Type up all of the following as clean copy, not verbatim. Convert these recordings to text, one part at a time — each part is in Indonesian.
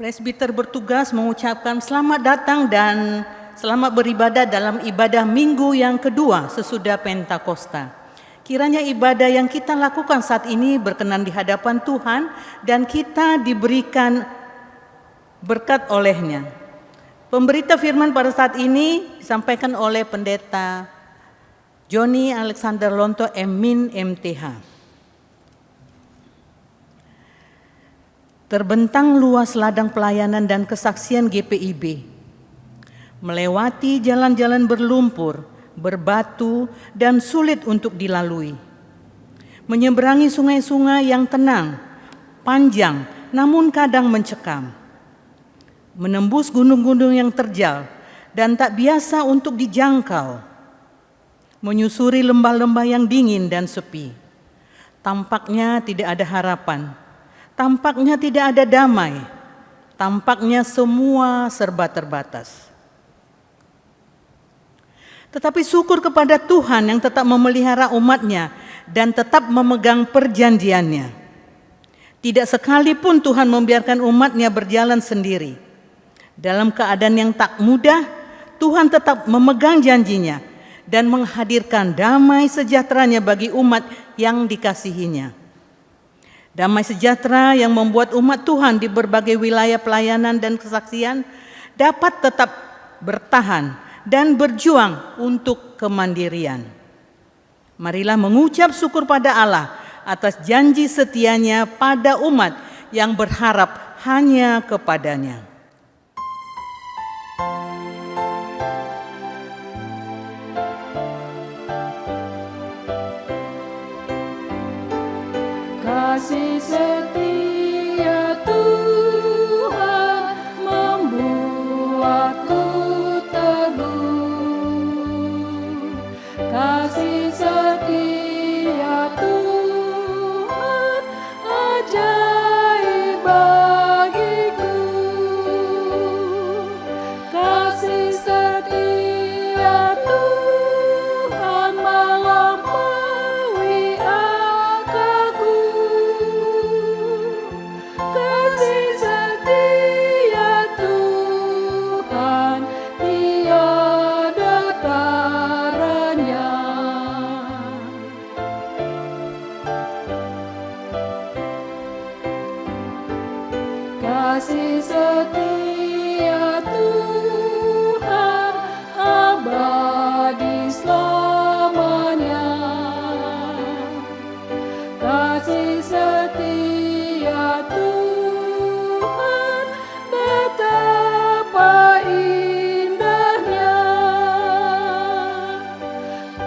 Presbiter bertugas mengucapkan selamat datang dan selamat beribadah dalam ibadah minggu yang kedua sesudah Pentakosta. Kiranya ibadah yang kita lakukan saat ini berkenan di hadapan Tuhan dan kita diberikan berkat olehnya. Pemberita firman pada saat ini disampaikan oleh Pendeta Joni Alexander Lonto Emin MTH. Terbentang luas ladang pelayanan dan kesaksian GPIB, melewati jalan-jalan berlumpur, berbatu, dan sulit untuk dilalui. Menyeberangi sungai-sungai yang tenang, panjang, namun kadang mencekam. Menembus gunung-gunung yang terjal dan tak biasa untuk dijangkau. Menyusuri lembah-lembah yang dingin dan sepi. Tampaknya tidak ada harapan. Tampaknya tidak ada damai, tampaknya semua serba terbatas. Tetapi syukur kepada Tuhan yang tetap memelihara umatnya dan tetap memegang perjanjiannya. Tidak sekalipun Tuhan membiarkan umatnya berjalan sendiri. Dalam keadaan yang tak mudah, Tuhan tetap memegang janjinya dan menghadirkan damai sejahteranya bagi umat yang dikasihinya. Damai sejahtera yang membuat umat Tuhan di berbagai wilayah pelayanan dan kesaksian dapat tetap bertahan dan berjuang untuk kemandirian. Marilah mengucap syukur pada Allah atas janji setianya pada umat yang berharap hanya kepadanya. Kasih setia Tuhan membuatku teguh. Kasih setia Tuhan ajaib bagiku. Kasih setia Tuhan melampaui akalku. Kasih setia Tuhan tiada taranya. Kasih setia Tuhan abadi selamanya. Kasih setia Tuhan betapa indahnya.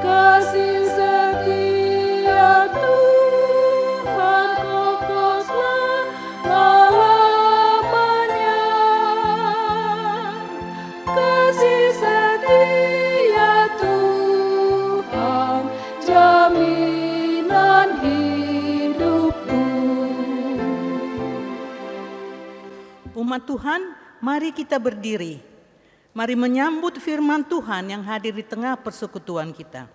Kasih setia Tuhan kokoh selama-lamanya. Kasih setia Tuhan jaminan hidupku. Umat Tuhan, mari kita berdiri. Mari menyambut firman Tuhan yang hadir di tengah persekutuan kita.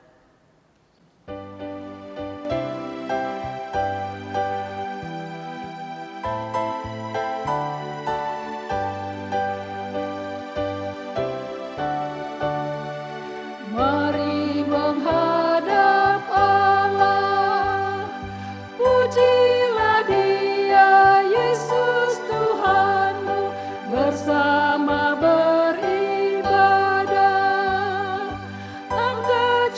Mari menghadap Allah, pujilah Dia Yesus Tuhanmu, bersama beribadah, angkat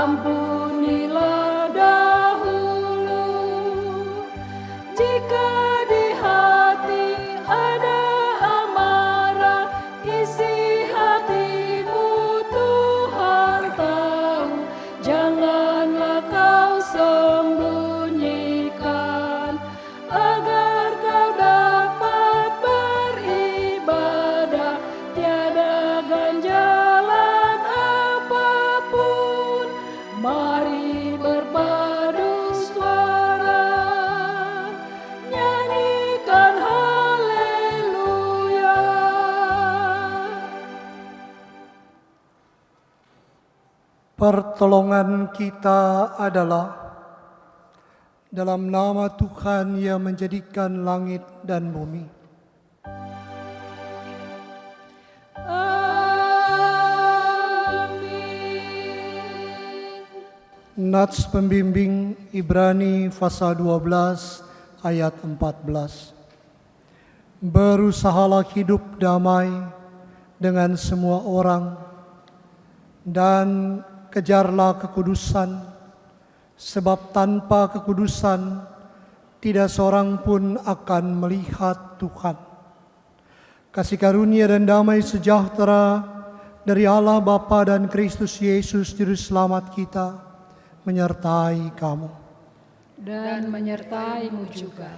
ampunilah dahulu. Jika di hati ada amarah, isi hatimu Tuhan tahu. Janganlah kau sembunyikan, agar kau dapat beribadah. Tiada ganjalan apapun, mari berpadu suara, nyanyikan haleluya. Pertolongan kita adalah dalam nama Tuhan yang menjadikan langit dan bumi. Amin. Nats pembimbing Ibrani pasal 12 ayat 14. Berusahalah hidup damai dengan semua orang dan kejarlah kekudusan, sebab tanpa kekudusan tidak seorang pun akan melihat Tuhan. Kasih karunia dan damai sejahtera dari Allah Bapa dan Kristus Yesus Juru Selamat kita menyertai kamu. Dan menyertaimu juga.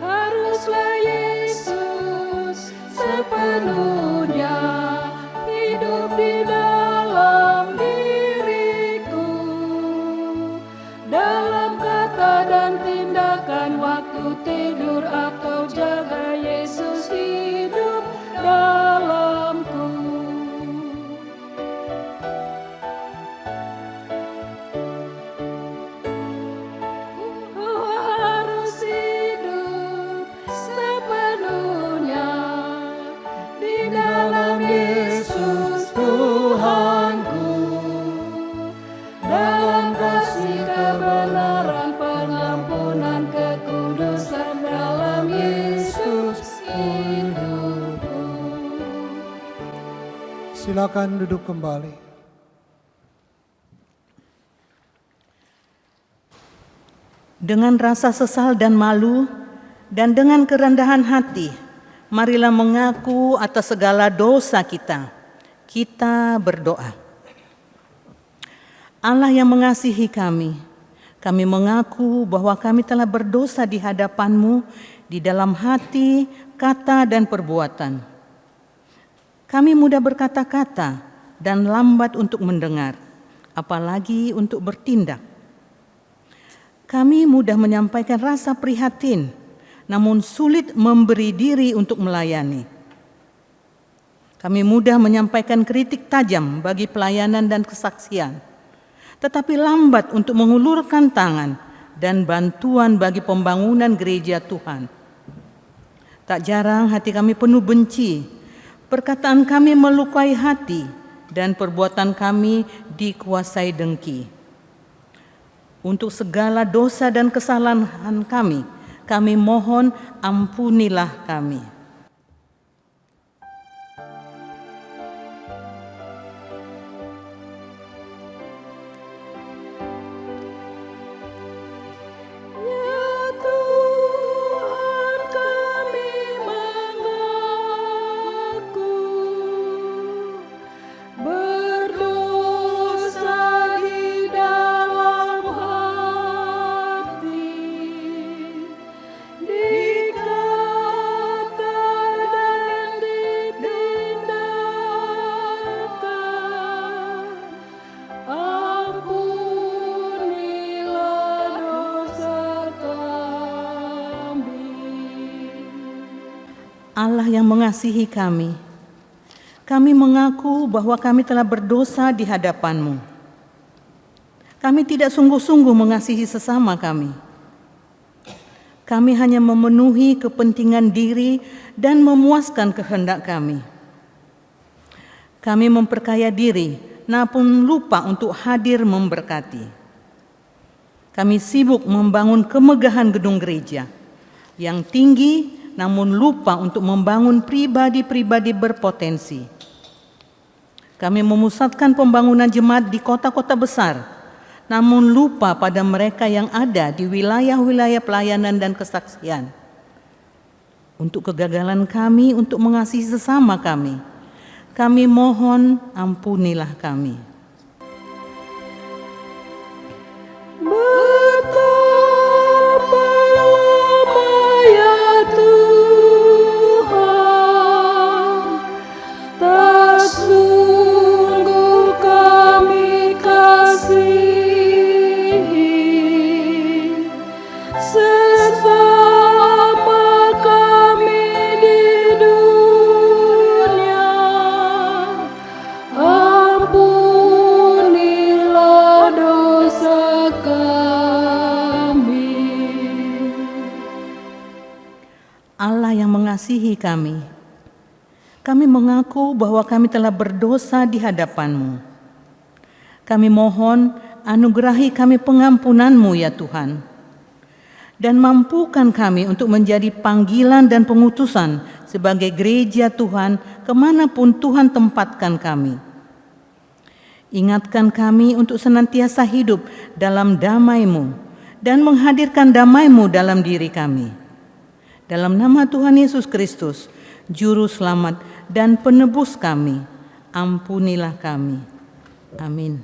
Haruslah Yesus sepenuhnya hidup di dalam diriku, dalam kata dan tindakan, waktu tidur atau jaga, Yesus hidup dalamku. Ku harus hidup sepenuhnya di dalam Yesus Tuhanku, dalam kasih kebenaran, pengampunan, kekudusan, dalam Yesus hidupku. Silakan duduk kembali. Dengan rasa sesal dan malu, dan dengan kerendahan hati, marilah mengaku atas segala dosa kita. Kita berdoa. Allah yang mengasihi kami mengaku bahwa kami telah berdosa di hadapan-Mu di dalam hati, kata, dan perbuatan. Kami mudah berkata-kata dan lambat untuk mendengar, apalagi untuk bertindak. Kami mudah menyampaikan rasa prihatin, namun sulit memberi diri untuk melayani. Kami mudah menyampaikan kritik tajam bagi pelayanan dan kesaksian, tetapi lambat untuk mengulurkan tangan dan bantuan bagi pembangunan gereja Tuhan. Tak jarang hati kami penuh benci, perkataan kami melukai hati, dan perbuatan kami dikuasai dengki. Untuk segala dosa dan kesalahan kami mohon ampunilah kami. Ya Tuhan, kami mengaku berdosa di dalam hati, di kata dan di tindakan. Ampunilah dosa kami. Allah yang mengasihi kami mengaku bahwa kami telah berdosa di hadapan-Mu. Kami tidak sungguh-sungguh mengasihi sesama kami. Kami hanya memenuhi kepentingan diri dan memuaskan kehendak kami. Kami memperkaya diri, namun lupa untuk hadir memberkati. Kami sibuk membangun kemegahan gedung gereja yang tinggi, namun lupa untuk membangun pribadi-pribadi berpotensi. Kami memusatkan pembangunan jemaat di kota-kota besar, namun lupa pada mereka yang ada di wilayah-wilayah pelayanan dan kesaksian. Untuk kegagalan kami untuk mengasihi sesama kami mohon ampunilah kami. Betapa lama ya Tuhan, tak sungguh kami kasihi sesama kami di dunia. Ampunilah dosa kami. Allah yang mengasihi kami mengaku bahwa kami telah berdosa di hadapan-Mu. Kami mohon anugerahi kami pengampunan-Mu ya Tuhan, dan mampukan kami untuk menjadi panggilan dan pengutusan sebagai gereja Tuhan kemanapun Tuhan tempatkan kami. Ingatkan kami untuk senantiasa hidup dalam damai-Mu dan menghadirkan damai-Mu dalam diri kami. Dalam nama Tuhan Yesus Kristus, Juru Selamat dan Penebus kami, ampunilah kami. Amin.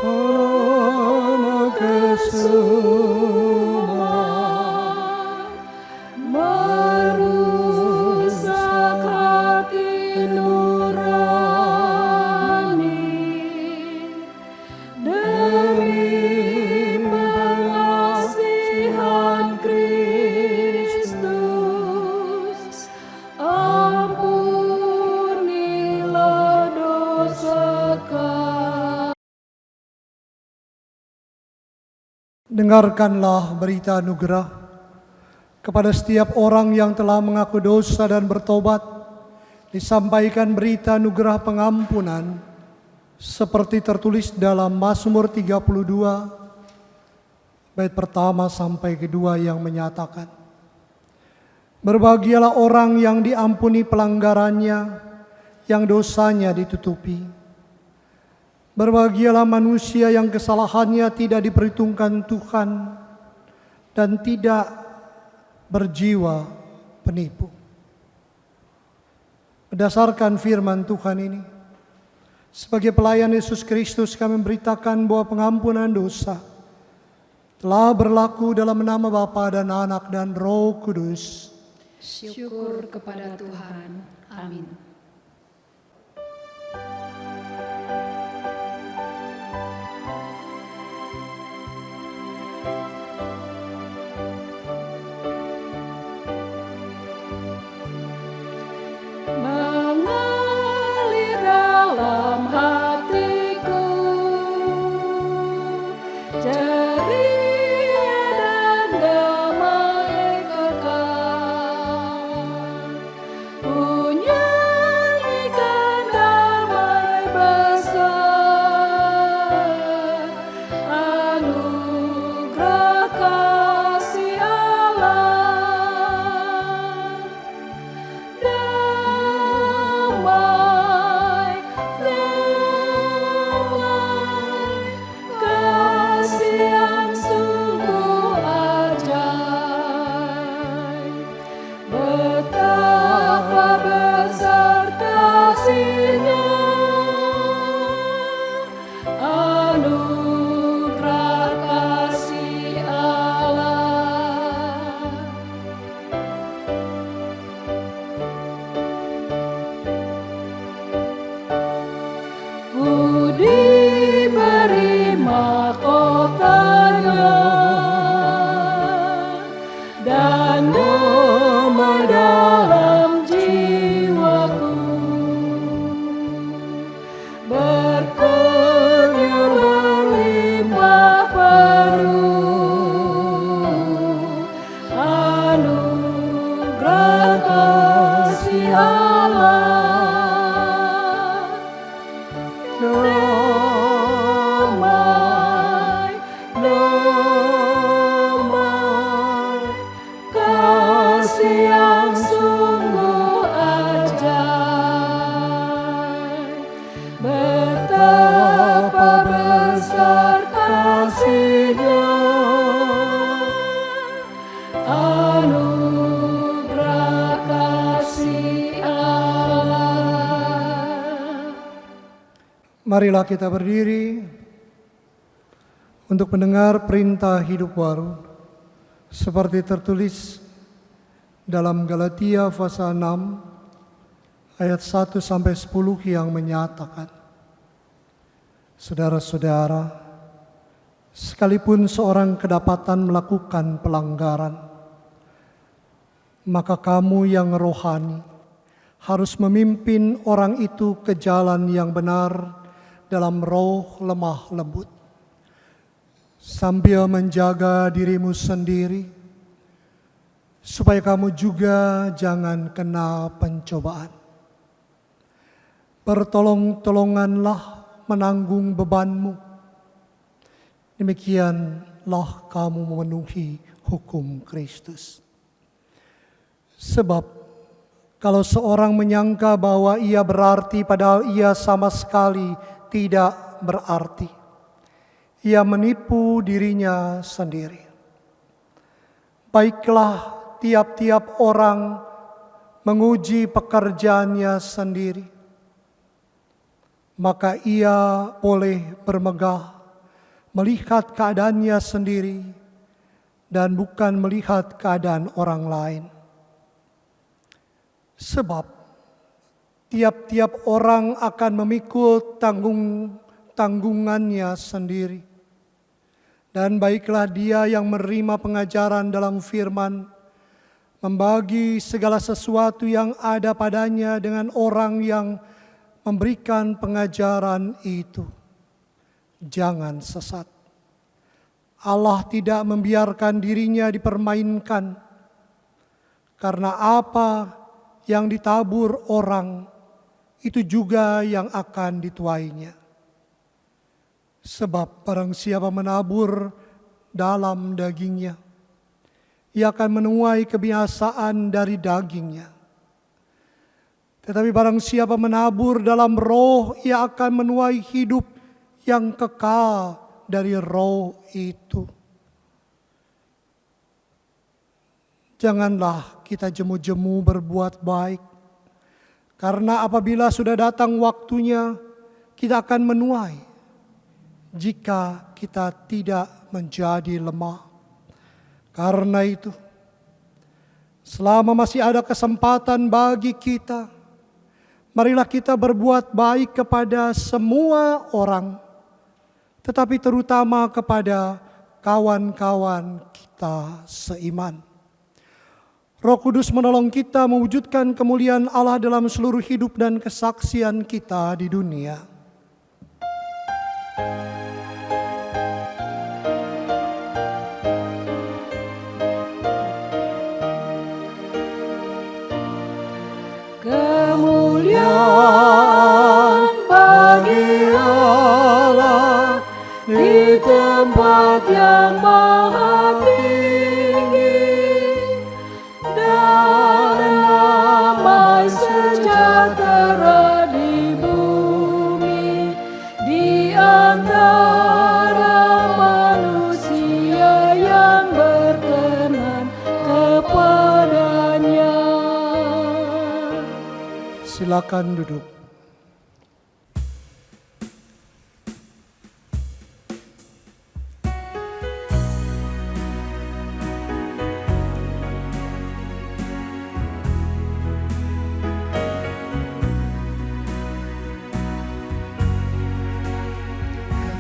Anak kesemua Merusak hati nurani demi pengasihan Kristus. Ampunilah dosa kami. Dengarkanlah berita anugerah kepada setiap orang yang telah mengaku dosa dan bertobat. Disampaikan berita anugerah pengampunan seperti tertulis dalam Mazmur 32 bait pertama sampai kedua yang menyatakan, berbahagialah orang yang diampuni pelanggarannya, yang dosanya ditutupi. Berbahagialah manusia yang kesalahannya tidak diperhitungkan Tuhan dan tidak berjiwa penipu. Berdasarkan firman Tuhan ini, sebagai pelayan Yesus Kristus kami memberitakan bahwa pengampunan dosa telah berlaku dalam nama Bapa dan Anak dan Roh Kudus. Syukur kepada Tuhan. Amin. Mengalir dalam hatiku ceria dan damai kekal. Punya betapa besar kasih-Nya, anugerah kasih Allah. Marilah kita berdiri untuk mendengar perintah hidup baru seperti tertulis dalam Galatia pasal 6 ayat 1 sampai 10 yang menyatakan, saudara-saudara, sekalipun seorang kedapatan melakukan pelanggaran, maka kamu yang rohani harus memimpin orang itu ke jalan yang benar dalam roh lemah lembut, sambil menjaga dirimu sendiri, supaya kamu juga jangan kena pencobaan. Bertolong-tolonganlah menanggung bebanmu, demikianlah kamu memenuhi hukum Kristus. Sebab kalau seorang menyangka bahwa ia berarti padahal ia sama sekali tidak berarti, ia menipu dirinya sendiri. Baiklah tiap-tiap orang menguji pekerjaannya sendiri, maka ia boleh bermegah melihat keadaannya sendiri dan bukan melihat keadaan orang lain. Sebab tiap-tiap orang akan memikul tanggungannya sendiri. Dan baiklah dia yang menerima pengajaran dalam firman, membagi segala sesuatu yang ada padanya dengan orang yang memberikan pengajaran itu. Jangan sesat. Allah tidak membiarkan dirinya dipermainkan, karena apa yang ditabur orang, itu juga yang akan dituainya. Sebab barang siapa menabur dalam dagingnya, ia akan menuai kebinasaan dari dagingnya. Tetapi barang siapa menabur dalam roh, ia akan menuai hidup yang kekal dari roh itu. Janganlah kita jemu-jemu berbuat baik, karena apabila sudah datang waktunya, kita akan menuai jika kita tidak menjadi lemah. Karena itu, selama masih ada kesempatan bagi kita, marilah kita berbuat baik kepada semua orang, tetapi terutama kepada kawan-kawan kita seiman. Roh Kudus menolong kita mewujudkan kemuliaan Allah dalam seluruh hidup dan kesaksian kita di dunia. Kemuliaan bagi Allah di tempat yang maha tinggi, dan damai sejahtera di bumi di antara manusia yang berkenan kepadanya. Silakan duduk.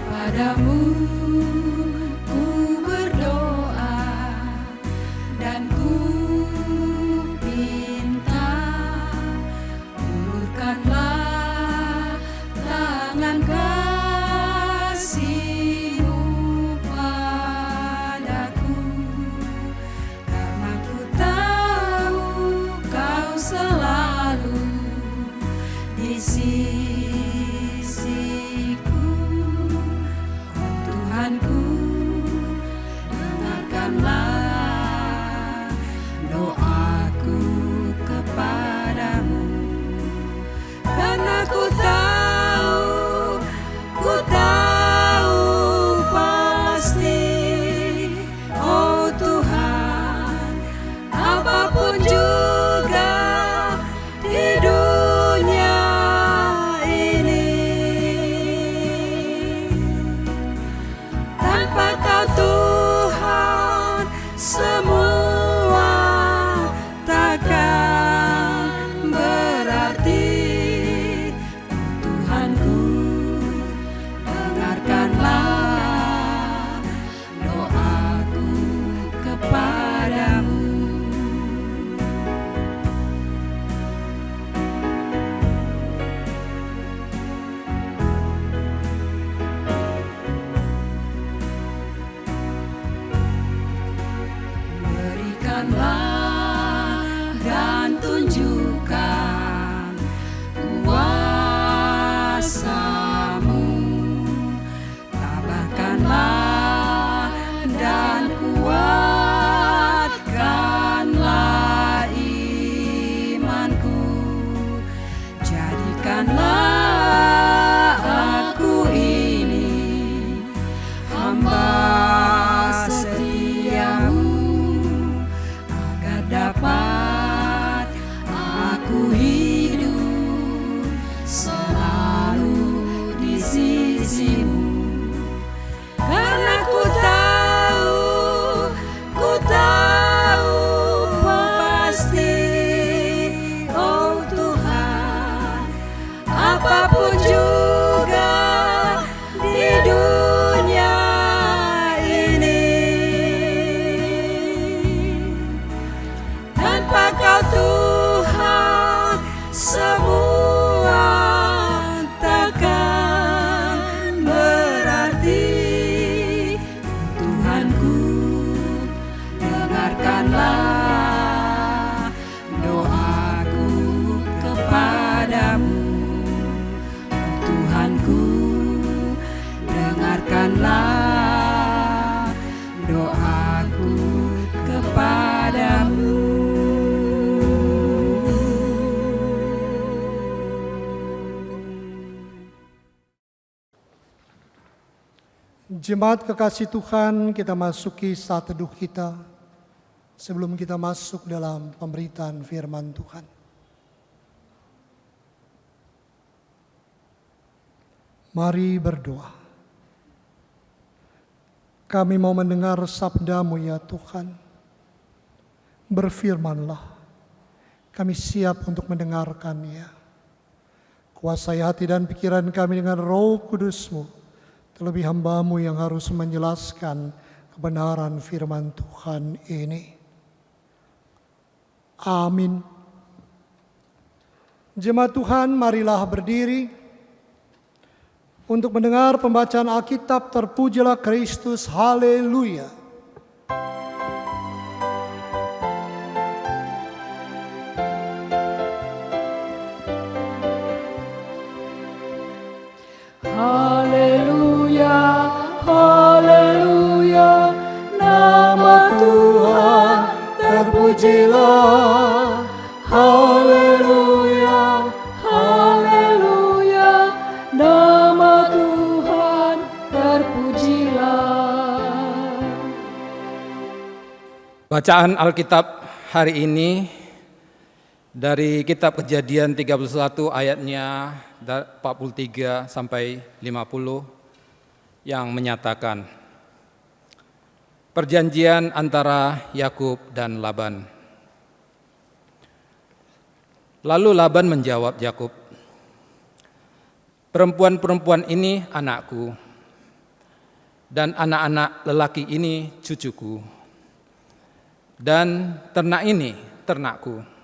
Kepadamu ku berdoa dan ku pinta, ulurkanlah tangan kasih-Mu padaku, karena ku tahu Kau selalu di sisiku. Tuhanku, kasih-Mu. Karena ku tahu pasti, oh Tuhan, apapun juga di dunia ini, tanpa Kau Tuhan semua takkan berarti. Tuhanku, dengarkanlah doaku kepadamu. Tuhanku, dengarkanlah doaku kepadamu. Jemaat kekasih Tuhan, kita masuki saat teduh kita sebelum kita masuk dalam pemberitaan firman Tuhan. Mari berdoa. Kami mau mendengar sabda-Mu ya Tuhan. Berfirmanlah, kami siap untuk mendengarkannya. Kuasai hati dan pikiran kami dengan Roh Kudus-Mu. Terlebih hamba-Mu yang harus menjelaskan kebenaran firman Tuhan ini. Amin. Jemaat Tuhan, marilah berdiri untuk mendengar pembacaan Alkitab. Terpujilah Kristus, haleluya. Haleluya, haleluya, nama Tuhan terpujilah. Haleluya, haleluya, nama Tuhan terpujilah. Bacaan Alkitab hari ini dari kitab Kejadian 31 ayatnya 43 sampai 50 yang menyatakan perjanjian antara Yakub dan Laban. Lalu Laban menjawab Yakub, "Perempuan-perempuan ini anakku, dan anak-anak lelaki ini cucuku, dan ternak ini ternakku.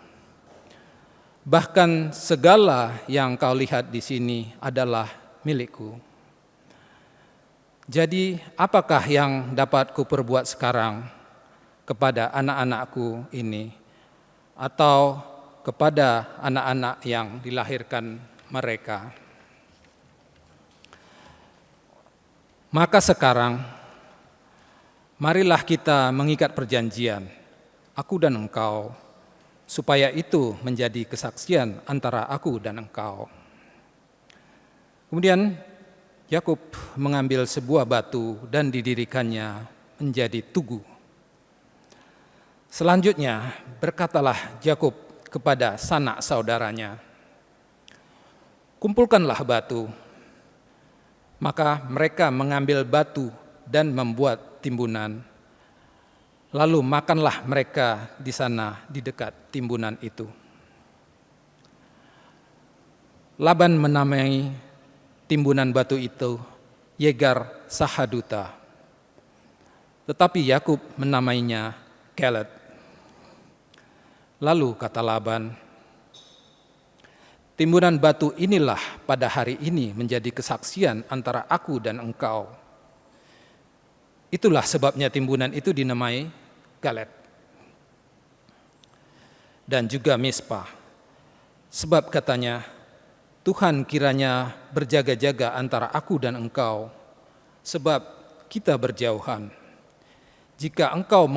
Bahkan segala yang kau lihat di sini adalah milikku. Jadi apakah yang dapat kuperbuat sekarang kepada anak-anakku ini, atau kepada anak-anak yang dilahirkan mereka? Maka sekarang, marilah kita mengikat perjanjian, aku dan engkau, supaya itu menjadi kesaksian antara aku dan engkau." Kemudian Yakub mengambil sebuah batu dan didirikannya menjadi tugu. Selanjutnya berkatalah Yakub kepada sanak saudaranya, "Kumpulkanlah batu." Maka mereka mengambil batu dan membuat timbunan. Lalu makanlah mereka di sana di dekat timbunan itu. Laban menamai timbunan batu itu Yegar Sahaduta, tetapi Yakub menamainya Keled. Lalu kata Laban, "Timbunan batu inilah pada hari ini menjadi kesaksian antara aku dan engkau." Itulah sebabnya timbunan itu dinamai Galed dan juga Mispa. Sebab katanya, "Tuhan kiranya berjaga-jaga antara aku dan engkau, sebab kita berjauhan. Jika engkau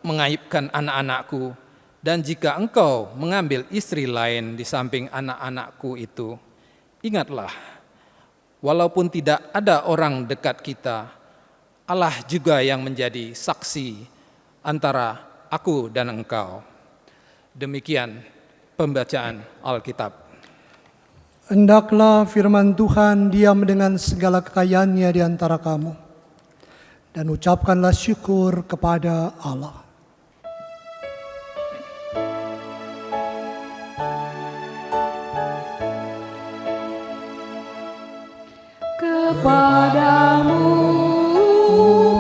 mengaibkan anak-anakku, dan jika engkau mengambil istri lain di samping anak-anakku itu, ingatlah, walaupun tidak ada orang dekat kita, Allah juga yang menjadi saksi antara aku dan engkau." Demikian pembacaan Alkitab. Hendaklah firman Tuhan diam dengan segala kekayaannya di antara kamu, dan ucapkanlah syukur kepada Allah. Kepadamu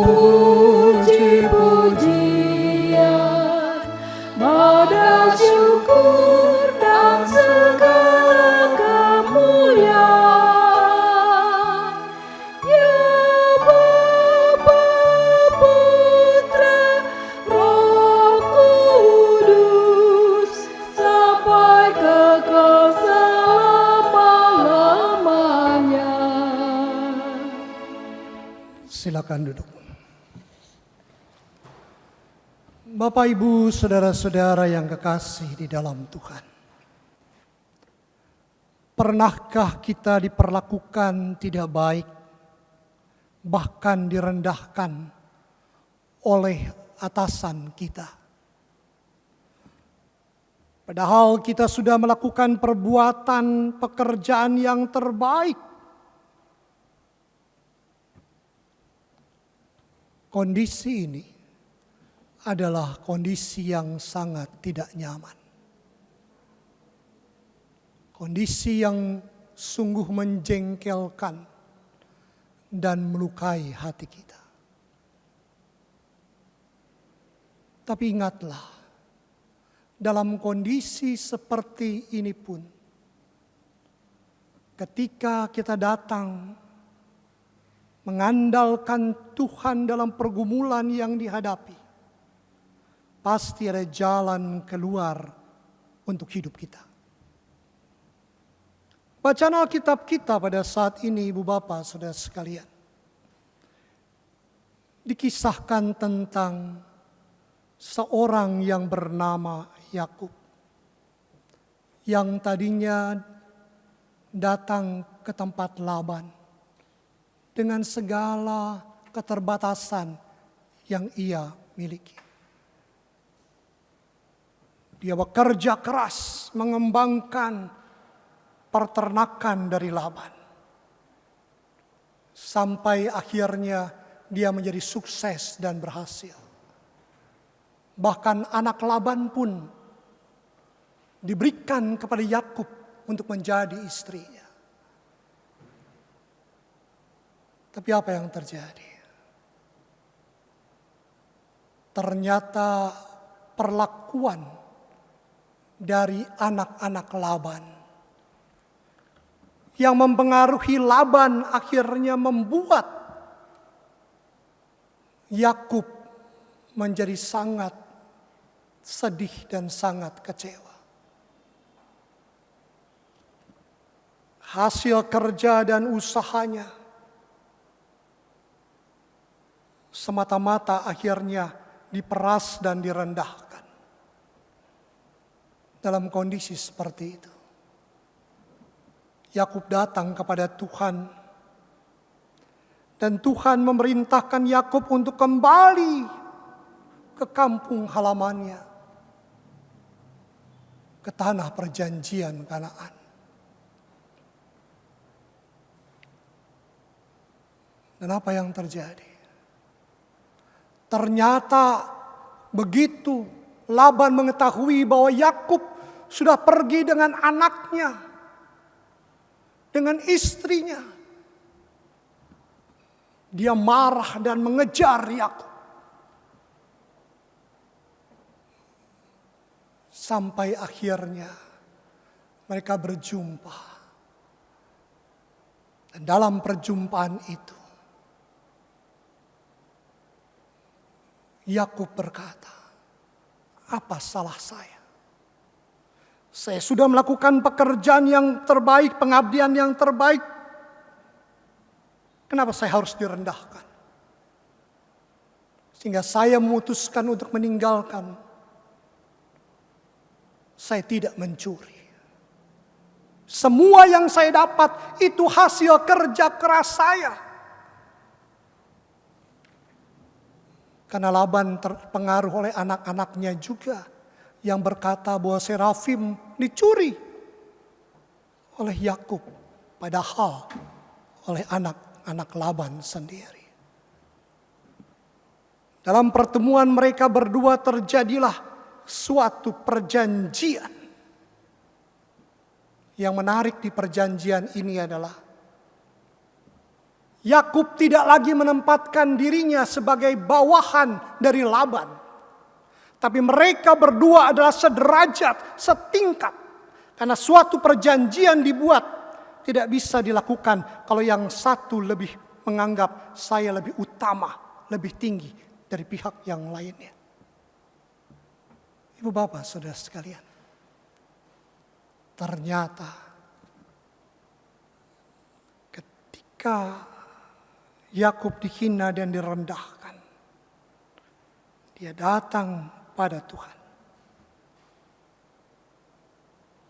puji-pujian, modal syukur dan segala kemuliaan. Ya Bapa, Putra, Roh Kudus, sampai kekal selama-lamanya. Silakan duduk. Bapak, Ibu, saudara-saudara yang kekasih di dalam Tuhan. Pernahkah kita diperlakukan tidak baik, bahkan direndahkan oleh atasan kita? Padahal kita sudah melakukan perbuatan pekerjaan yang terbaik. Kondisi ini adalah kondisi yang sangat tidak nyaman. Kondisi yang sungguh menjengkelkan dan melukai hati kita. Tapi ingatlah, dalam kondisi seperti ini pun, ketika kita datang mengandalkan Tuhan dalam pergumulan yang dihadapi, pasti ada jalan keluar untuk hidup kita. Bacaan Alkitab kita pada saat ini, Ibu Bapak, Saudara sekalian, dikisahkan tentang seorang yang bernama Yakub, yang tadinya datang ke tempat Laban dengan segala keterbatasan yang ia miliki. Dia bekerja keras mengembangkan peternakan dari Laban, sampai akhirnya dia menjadi sukses dan berhasil. Bahkan anak Laban pun diberikan kepada Yakub untuk menjadi istrinya. Tapi apa yang terjadi? Ternyata perlakuan dari anak-anak Laban yang mempengaruhi Laban akhirnya membuat Yakub menjadi sangat sedih dan sangat kecewa. Hasil kerja dan usahanya semata-mata akhirnya diperas dan direndahkan. Dalam kondisi seperti itu, Yakub datang kepada Tuhan, dan Tuhan memerintahkan Yakub untuk kembali ke kampung halamannya, ke tanah perjanjian Kanaan. Dan apa yang terjadi? Ternyata begitu Laban mengetahui bahwa Yakub sudah pergi dengan anaknya, dengan istrinya, dia marah dan mengejar Yakub. Sampai akhirnya mereka berjumpa. Dan dalam perjumpaan itu, Yakub berkata, "Apa salah saya? Saya sudah melakukan pekerjaan yang terbaik, pengabdian yang terbaik. Kenapa saya harus direndahkan? Sehingga saya memutuskan untuk meninggalkan. Saya tidak mencuri. Semua yang saya dapat itu hasil kerja keras saya." Karena Laban terpengaruh oleh anak-anaknya juga yang berkata bahwa Serafim dicuri oleh Yakub, padahal oleh anak-anak Laban sendiri. Dalam pertemuan mereka berdua terjadilah suatu perjanjian. Yang menarik di perjanjian ini adalah Yakub tidak lagi menempatkan dirinya sebagai bawahan dari Laban. Tapi mereka berdua adalah sederajat, setingkat. Karena suatu perjanjian dibuat tidak bisa dilakukan kalau yang satu lebih menganggap saya lebih utama, lebih tinggi dari pihak yang lainnya. Ibu bapak saudara sekalian, ternyata ketika Yakub dihina dan direndahkan, dia datang pada Tuhan.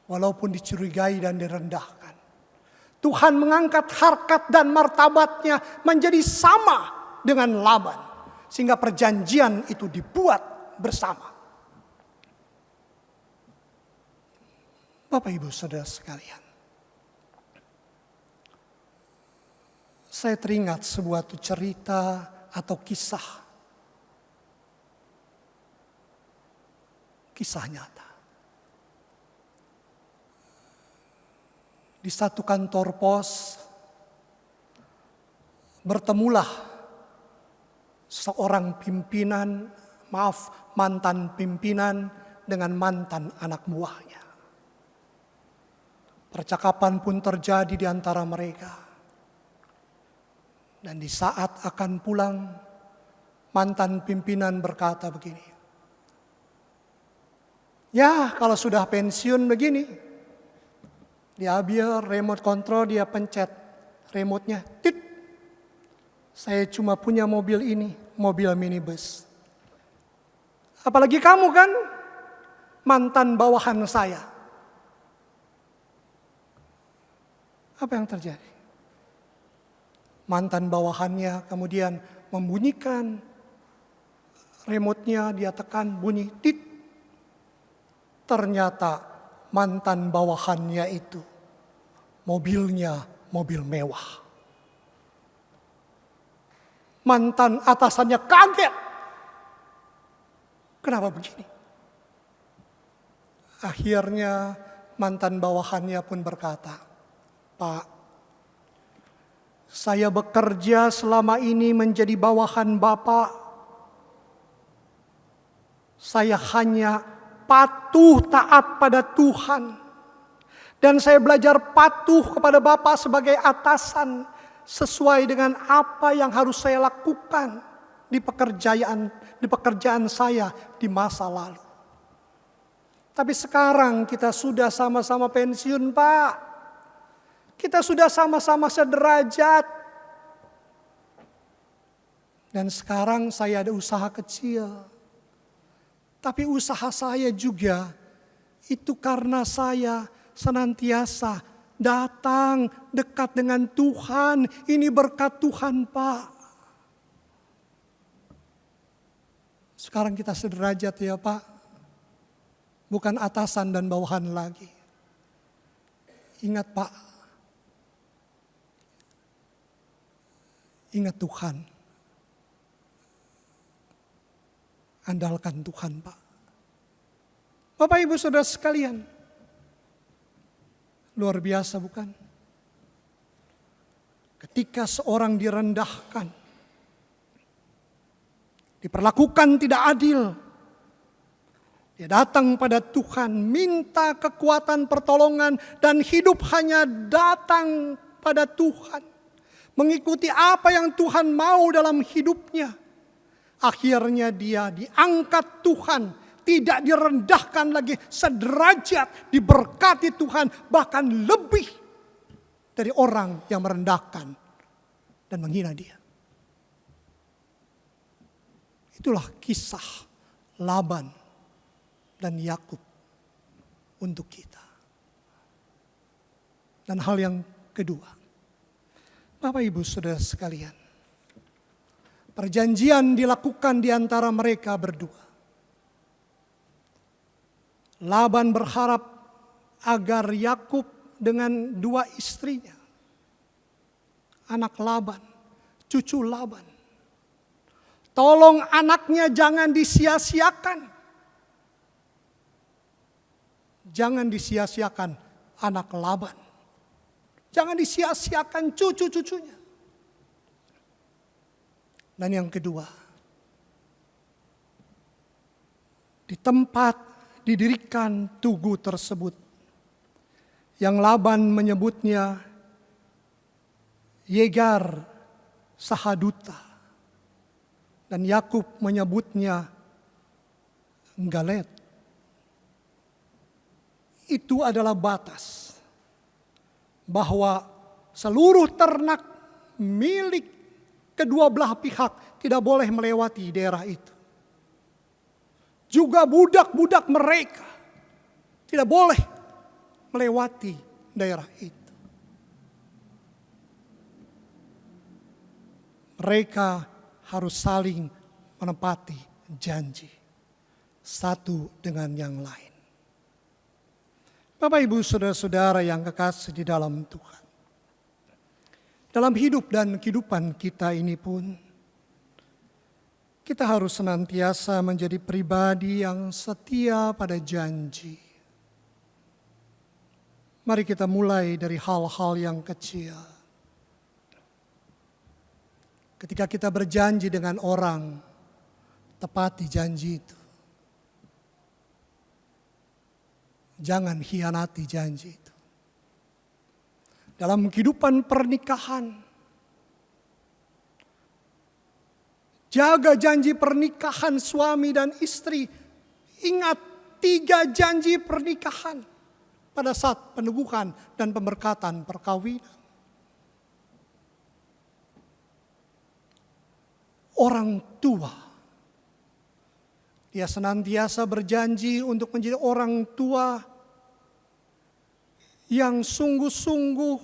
Walaupun dicurigai dan direndahkan, Tuhan mengangkat harkat dan martabatnya menjadi sama dengan Laban. Sehingga perjanjian itu dibuat bersama. Bapak Ibu Saudara sekalian, saya teringat sebuah cerita atau kisah nyata. Di satu kantor pos bertemulah seorang mantan pimpinan dengan mantan anak buahnya. Percakapan pun terjadi di antara mereka. Dan di saat akan pulang, mantan pimpinan berkata begini, "Ya, kalau sudah pensiun begini, diambil remote control, dia pencet remote-nya, tit. Saya cuma punya mobil ini, mobil minibus. Apalagi kamu kan mantan bawahan saya." Apa yang terjadi? Mantan bawahannya kemudian membunyikan remote-nya, dia tekan bunyi tit. Ternyata mantan bawahannya itu mobilnya mobil mewah. Mantan atasannya kaget. Kenapa begini? Akhirnya mantan bawahannya pun berkata, "Pak, saya bekerja selama ini menjadi bawahan Bapak. Saya hanya patuh taat pada Tuhan. Dan saya belajar patuh kepada Bapak sebagai atasan sesuai dengan apa yang harus saya lakukan di pekerjaan saya di masa lalu. Tapi sekarang kita sudah sama-sama pensiun, Pak. Kita sudah sama-sama sederajat. Dan sekarang saya ada usaha kecil. Tapi usaha saya juga itu karena saya senantiasa datang dekat dengan Tuhan. Ini berkat Tuhan, Pak. Sekarang kita sederajat ya, Pak. Bukan atasan dan bawahan lagi. Ingat, Pak. Ingat Tuhan. Andalkan Tuhan, Pak. Bapak Ibu Saudara sekalian, luar biasa bukan? Ketika seorang direndahkan, diperlakukan tidak adil, dia datang pada Tuhan, minta kekuatan pertolongan dan hidup hanya datang pada Tuhan. Mengikuti apa yang Tuhan mau dalam hidupnya. Akhirnya dia diangkat Tuhan, tidak direndahkan lagi, sederajat, diberkati Tuhan, bahkan lebih dari orang yang merendahkan dan menghina dia. Itulah kisah Laban dan Yakub untuk kita. Dan hal yang kedua, Bapak Ibu Saudara sekalian, perjanjian dilakukan di antara mereka berdua. Laban berharap agar Yakub dengan dua istrinya. Anak Laban, cucu Laban. Tolong anaknya jangan disia-siakan. Jangan disia-siakan anak Laban. Jangan disia-siakan cucu-cucunya. Dan yang kedua, di tempat didirikan tugu tersebut, yang Laban menyebutnya Yegar Sahaduta, dan Yakub menyebutnya Galet. Itu adalah batas bahwa seluruh ternak milik kedua belah pihak tidak boleh melewati daerah itu. Juga budak-budak mereka tidak boleh melewati daerah itu. Mereka harus saling menepati janji satu dengan yang lain. Bapak, Ibu, saudara-saudara yang kekasih di dalam Tuhan. Dalam hidup dan kehidupan kita ini pun, kita harus senantiasa menjadi pribadi yang setia pada janji. Mari kita mulai dari hal-hal yang kecil. Ketika kita berjanji dengan orang, tepati janji itu. Jangan hianati janji itu. Dalam kehidupan pernikahan, jaga janji pernikahan suami dan istri. Ingat 3 janji pernikahan pada saat peneguhan dan pemberkatan perkawinan. Orang tua, dia senantiasa berjanji untuk menjadi orang tua yang sungguh-sungguh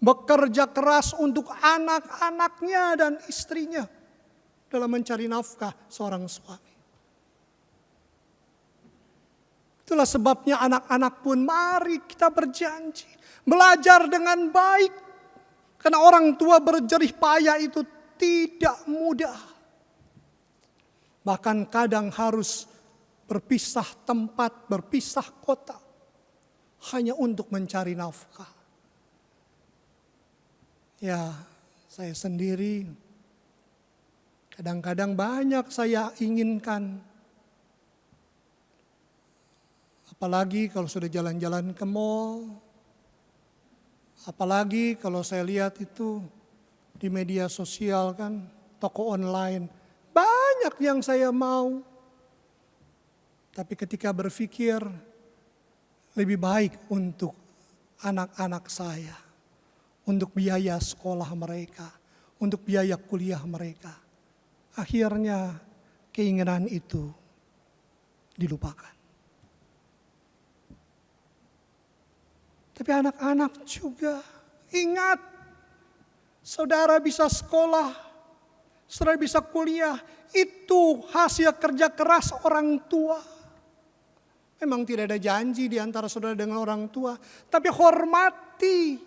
bekerja keras untuk anak-anaknya dan istrinya dalam mencari nafkah seorang suami. Itulah sebabnya anak-anak pun mari kita berjanji, belajar dengan baik. Karena orang tua berjerih payah itu tidak mudah. Bahkan kadang harus berpisah tempat, berpisah kota. Hanya untuk mencari nafkah. Ya, saya sendiri kadang-kadang banyak saya inginkan. Apalagi kalau sudah jalan-jalan ke mall. Apalagi kalau saya lihat itu di media sosial kan, toko online. Banyak yang saya mau. Tapi ketika berpikir, lebih baik untuk anak-anak saya. Untuk biaya sekolah mereka. Untuk biaya kuliah mereka. Akhirnya keinginan itu dilupakan. Tapi anak-anak juga ingat, saudara bisa sekolah, saudara bisa kuliah, itu hasil kerja keras orang tua. Memang tidak ada janji di antara saudara dengan orang tua, tapi hormati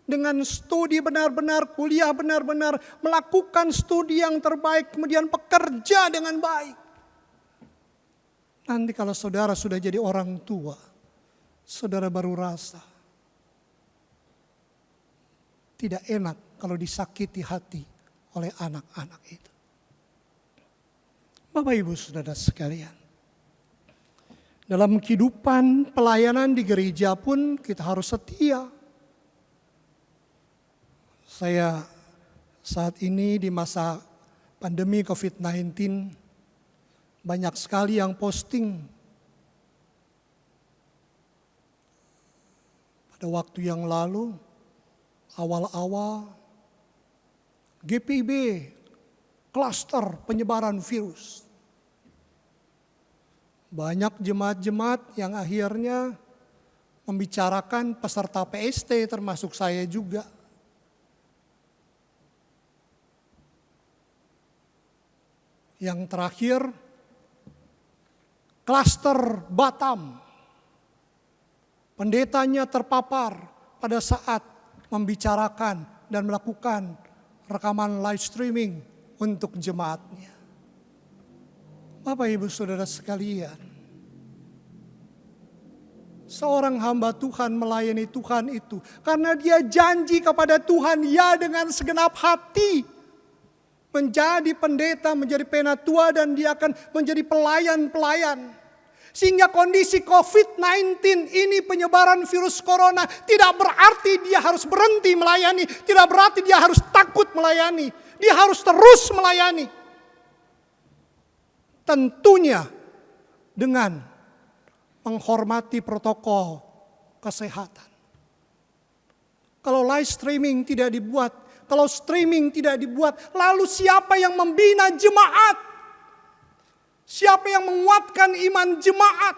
dengan studi benar-benar, kuliah benar-benar, melakukan studi yang terbaik, kemudian bekerja dengan baik. Nanti kalau saudara sudah jadi orang tua, saudara baru rasa tidak enak kalau disakiti hati oleh anak-anak itu. Bapak, Ibu, saudara sekalian, dalam kehidupan pelayanan di gereja pun kita harus setia. Saya saat ini di masa pandemi COVID-19 banyak sekali yang posting. Pada waktu yang lalu, awal-awal GPIB, klaster penyebaran virus. Banyak jemaat-jemaat yang akhirnya membicarakan peserta PST termasuk saya juga. Yang terakhir, klaster Batam. Pendetanya terpapar, pada saat membicarakan dan melakukan rekaman live streaming untuk jemaatnya. Bapak Ibu Saudara sekalian, seorang hamba Tuhan melayani Tuhan itu karena dia janji kepada Tuhan ya dengan segenap hati. Menjadi pendeta, menjadi penatua, dan dia akan menjadi pelayan-pelayan. Sehingga kondisi COVID-19 ini, penyebaran virus corona, tidak berarti dia harus berhenti melayani. Tidak berarti dia harus takut melayani. Dia harus terus melayani. Tentunya dengan menghormati protokol kesehatan. Kalau live streaming tidak dibuat, kalau streaming tidak dibuat, lalu siapa yang membina jemaat? Siapa yang menguatkan iman jemaat?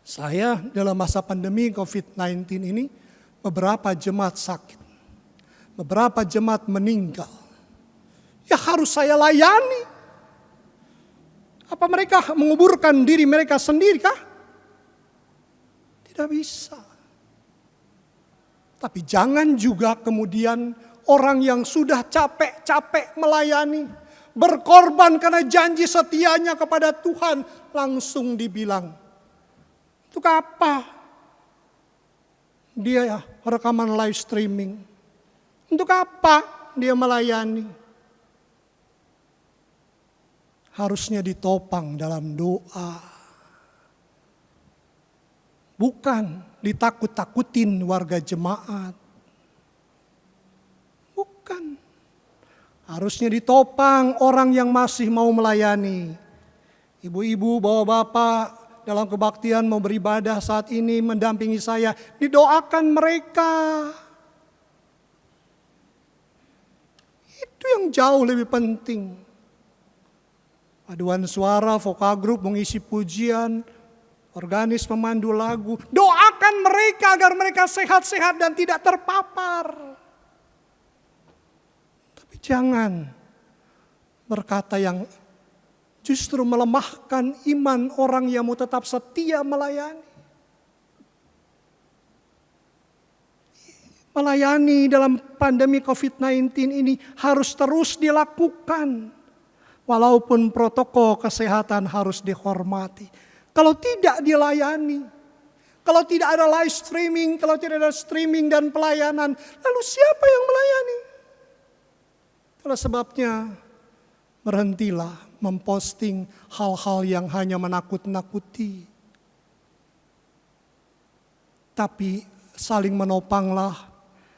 Saya dalam masa pandemi COVID-19 ini, beberapa jemaat sakit. Beberapa jemaat meninggal. Ya harus saya layani. Apa mereka menguburkan diri mereka sendiri kah? Tidak bisa. Tapi jangan juga kemudian orang yang sudah capek-capek melayani, berkorban karena janji setianya kepada Tuhan, langsung dibilang, untuk apa dia rekaman live streaming? Untuk apa dia melayani? Harusnya ditopang dalam doa. Bukan ditakut-takutin warga jemaat. Bukan. Harusnya ditopang orang yang masih mau melayani. Ibu-ibu, bapak-bapak dalam kebaktian mau beribadah saat ini mendampingi saya. Didoakan mereka. Itu yang jauh lebih penting. Paduan suara, vokal group mengisi pujian, organis memandu lagu. Doakan mereka agar mereka sehat-sehat dan tidak terpapar. Tapi jangan berkata yang justru melemahkan iman orang yang mau tetap setia melayani. Melayani dalam pandemi COVID-19 ini harus terus dilakukan. Walaupun protokol kesehatan harus dihormati. Kalau tidak dilayani, kalau tidak ada live streaming, kalau tidak ada streaming dan pelayanan, lalu siapa yang melayani? Itulah sebabnya berhentilah memposting hal-hal yang hanya menakut-nakuti. Tapi saling menopanglah,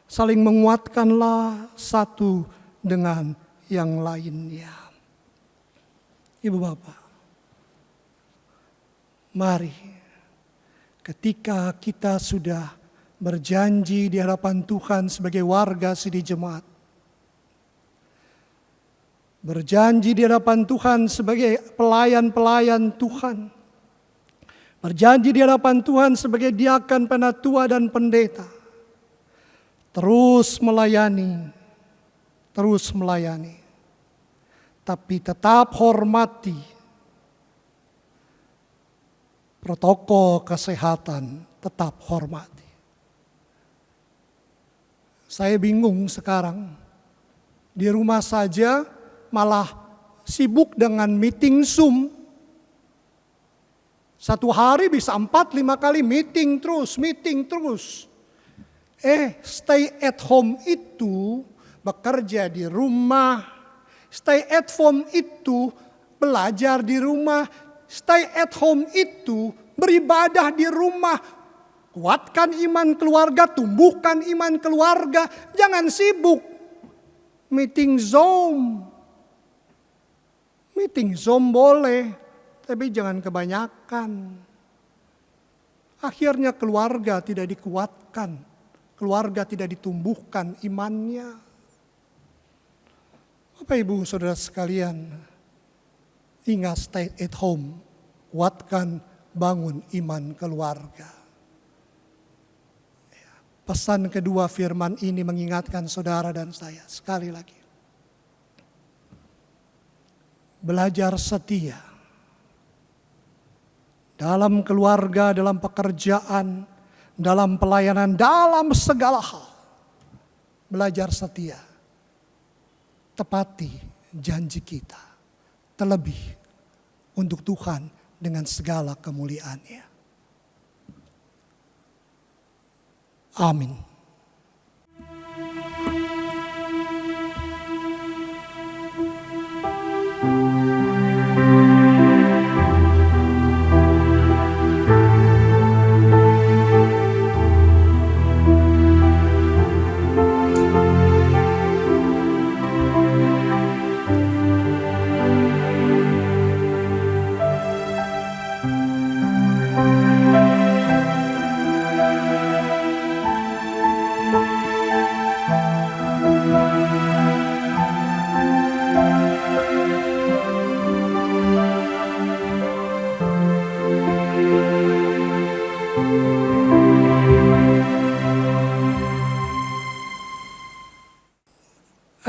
saling menguatkanlah satu dengan yang lainnya. Ibu bapak, mari ketika kita sudah berjanji di hadapan Tuhan sebagai warga Sidi Jemaat, berjanji di hadapan Tuhan sebagai pelayan-pelayan Tuhan, berjanji di hadapan Tuhan sebagai diakan, penatua dan pendeta, terus melayani, tapi tetap hormati protokol kesehatan, tetap hormati. Saya bingung sekarang, di rumah saja malah sibuk dengan meeting Zoom. Satu hari bisa 4-5 kali meeting terus. Stay at home itu bekerja di rumah. Stay at home itu belajar di rumah. Stay at home itu beribadah di rumah. Kuatkan iman keluarga, tumbuhkan iman keluarga. Jangan sibuk meeting Zoom. Meeting Zoom boleh, tapi jangan kebanyakan. Akhirnya keluarga tidak dikuatkan. Keluarga tidak ditumbuhkan imannya. Bapak Ibu Saudara sekalian, ingat stay at home, kuatkan, bangun iman keluarga. Pesan kedua firman ini mengingatkan saudara dan saya sekali lagi. Belajar setia dalam keluarga, dalam pekerjaan, dalam pelayanan, dalam segala hal. Belajar setia, tepati janji kita, terlebih untuk Tuhan dengan segala kemuliaan-Nya. Amin.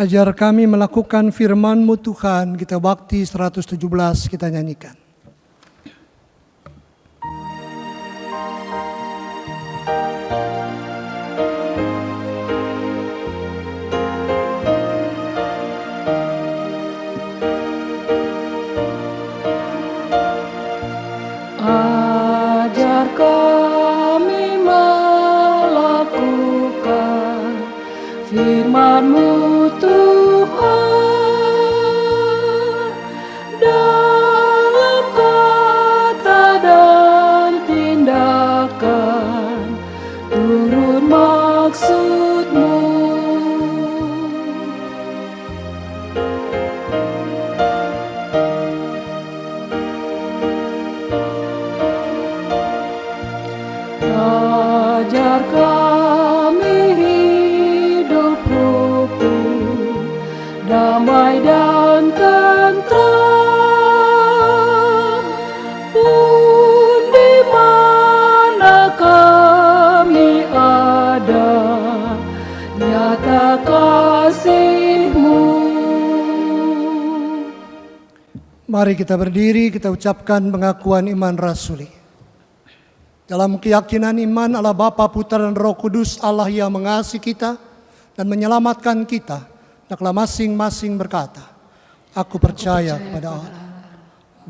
Ajar kami melakukan firman-Mu Tuhan, kita bakti 117 kita nyanyikan. Ajar kami melakukan firman-Mu Tuhan, dalam kata dan tindakan turut maksud-Mu. Ajar kami hidup rukun, damai dan tentram, pun di mana kami ada, nyata kasih-Mu. Mari kita berdiri, kita ucapkan pengakuan iman rasuli. Dalam keyakinan iman Allah Bapa, Putra dan Roh Kudus, Allah yang mengasihi kita dan menyelamatkan kita, hendaklah masing-masing berkata, Aku percaya kepada Allah,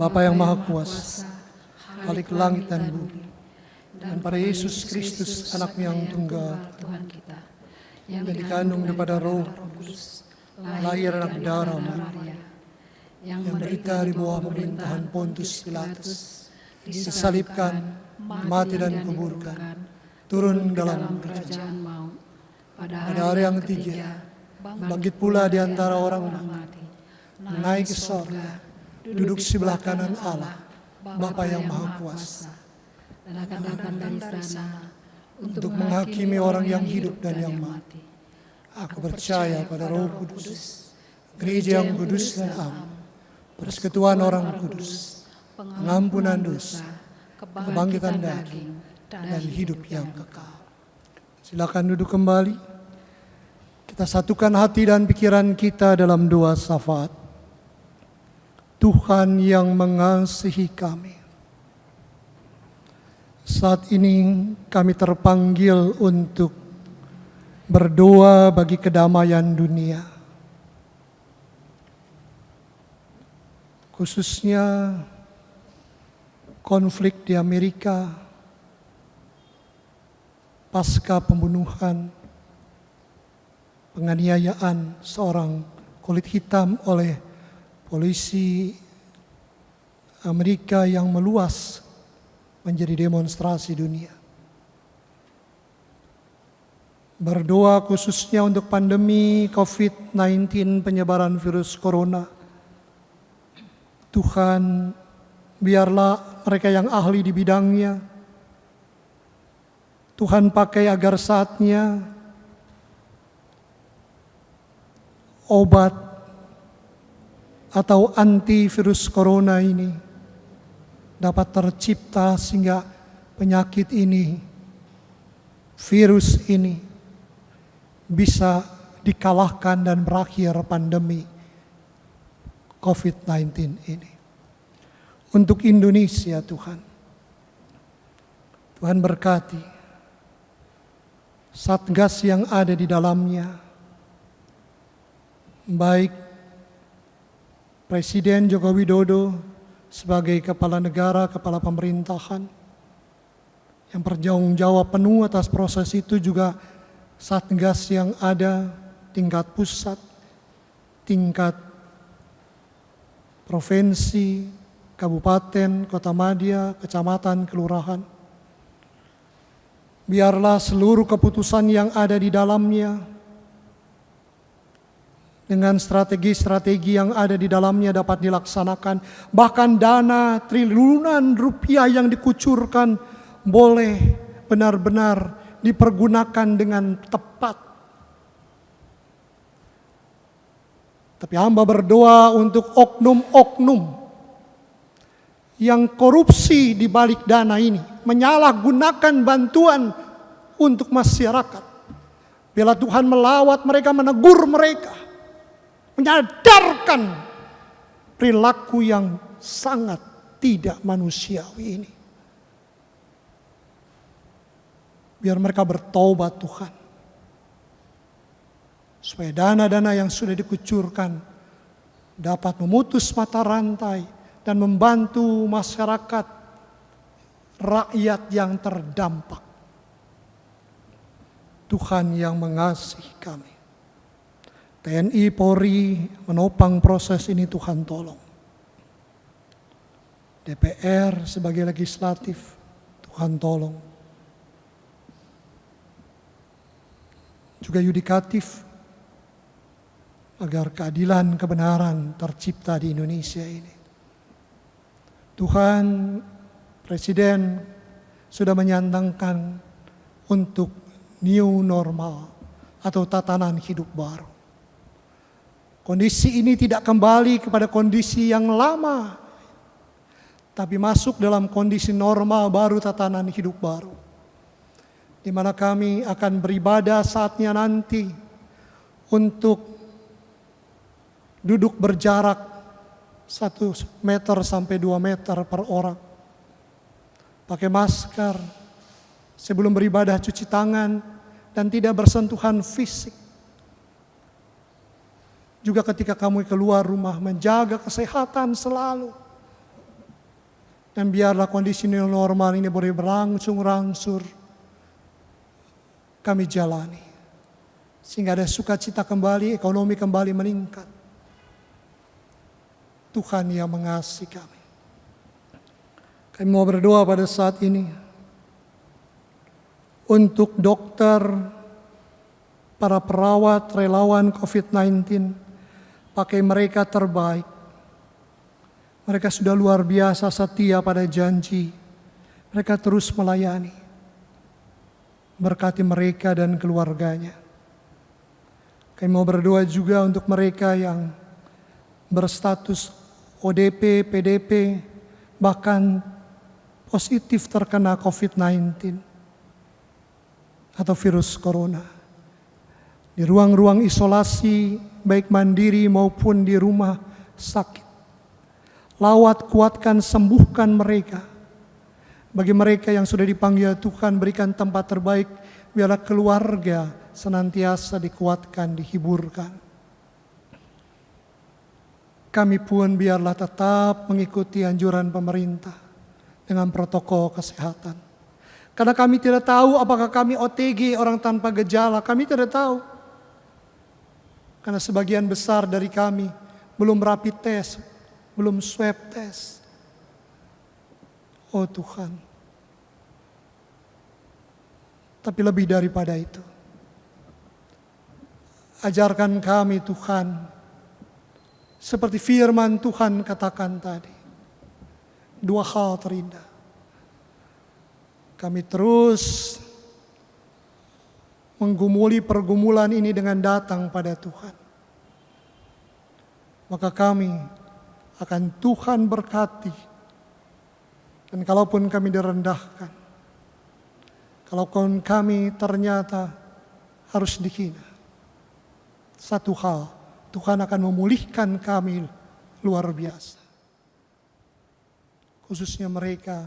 Bapa yang Maha Kuasa, Khalik langit dan bumi, dan pada Yesus Kristus, Anak-Mu yang tunggal, Tuhan kita, yang dikandung daripada Roh Kudus, lahir anak darah Maria, yang menderita di bawah pemerintahan Pontius Pilatus, disalibkan, mati dan kuburkan, turun dalam kerajaan maut, pada hari yang ketiga, bangkit pula di antara orang mati, naik ke sorga, duduk sebelah kanan Allah, Bapa yang Maha Kuasa, dan akan datang dari sana untuk menghakimi orang yang hidup dan yang mati. Aku percaya pada Roh Kudus, gereja yang kudus dan am, persekutuan orang kudus, pengampunan dosa, kebangkitan daging, dan hidup yang kekal. Silakan duduk kembali. Kita satukan hati dan pikiran kita dalam doa syafaat. Tuhan yang mengasihi kami, saat ini kami terpanggil untuk berdoa bagi kedamaian dunia. Khususnya konflik di Amerika pasca pembunuhan, penganiayaan seorang kulit hitam oleh polisi Amerika yang meluas menjadi demonstrasi dunia. Berdoa khususnya untuk pandemi COVID-19, penyebaran virus corona. Tuhan, biarlah mereka yang ahli di bidangnya, Tuhan pakai agar saatnya obat atau antivirus corona ini dapat tercipta sehingga penyakit ini, virus ini bisa dikalahkan dan berakhir pandemi COVID-19 ini. Untuk Indonesia Tuhan, Tuhan berkati Satgas yang ada di dalamnya, baik Presiden Joko Widodo sebagai kepala negara, kepala pemerintahan, yang bertanggung jawab penuh atas proses itu, juga Satgas yang ada tingkat pusat, tingkat provinsi, kabupaten, kota madya, kecamatan, kelurahan. Biarlah seluruh keputusan yang ada di dalamnya, dengan strategi-strategi yang ada di dalamnya dapat dilaksanakan. Bahkan dana triliunan rupiah yang dikucurkan boleh benar-benar dipergunakan dengan tepat. Tapi hamba berdoa untuk oknum-oknum yang korupsi di balik dana ini, menyalahgunakan bantuan untuk masyarakat. Bila Tuhan melawat mereka, menegur mereka, menyadarkan perilaku yang sangat tidak manusiawi ini. Biar mereka bertobat Tuhan. Supaya dana-dana yang sudah dikucurkan dapat memutus mata rantai dan membantu masyarakat, rakyat yang terdampak. Tuhan yang mengasihi kami. TNI Polri menopang proses ini, Tuhan tolong. DPR sebagai legislatif, Tuhan tolong. Juga yudikatif, agar keadilan kebenaran tercipta di Indonesia ini. Tuhan, Presiden sudah menyandangkan untuk new normal atau tatanan hidup baru. Kondisi ini tidak kembali kepada kondisi yang lama, tapi masuk dalam kondisi normal baru, tatanan hidup baru, di mana kami akan beribadah saatnya nanti untuk duduk berjarak 1 meter sampai 2 meter per orang. Pakai masker, sebelum beribadah cuci tangan, dan tidak bersentuhan fisik. Juga ketika kamu keluar rumah, menjaga kesehatan selalu. Dan biarlah kondisi normal ini boleh berangsur-angsur kami jalani. Sehingga ada sukacita kembali, ekonomi kembali meningkat. Tuhan yang mengasihi kami. Kami mau berdoa pada saat ini untuk dokter, para perawat, relawan COVID-19, pakai mereka terbaik. Mereka sudah luar biasa setia pada janji. Mereka terus melayani. Berkati mereka dan keluarganya. Kami mau berdoa juga untuk mereka yang berstatus ODP, PDP, bahkan positif terkena COVID-19 atau virus corona. Di ruang-ruang isolasi, baik mandiri maupun di rumah sakit. Lawat, kuatkan, sembuhkan mereka. Bagi mereka yang sudah dipanggil Tuhan, berikan tempat terbaik, biarlah keluarga senantiasa dikuatkan, dihiburkan. Kami pun biarlah tetap mengikuti anjuran pemerintah dengan protokol kesehatan. Karena kami tidak tahu apakah kami OTG, orang tanpa gejala, kami tidak tahu. Karena sebagian besar dari kami belum rapid test, belum swab test. Oh Tuhan. Tapi lebih daripada itu, ajarkan kami Tuhan, seperti firman Tuhan katakan tadi, 2 hal terindah. Kami terus menggumuli pergumulan ini dengan datang pada Tuhan. Maka kami akan Tuhan berkati. Dan kalaupun kami direndahkan, kalaupun kami ternyata harus dihina, satu hal, Tuhan akan memulihkan kami luar biasa. Khususnya mereka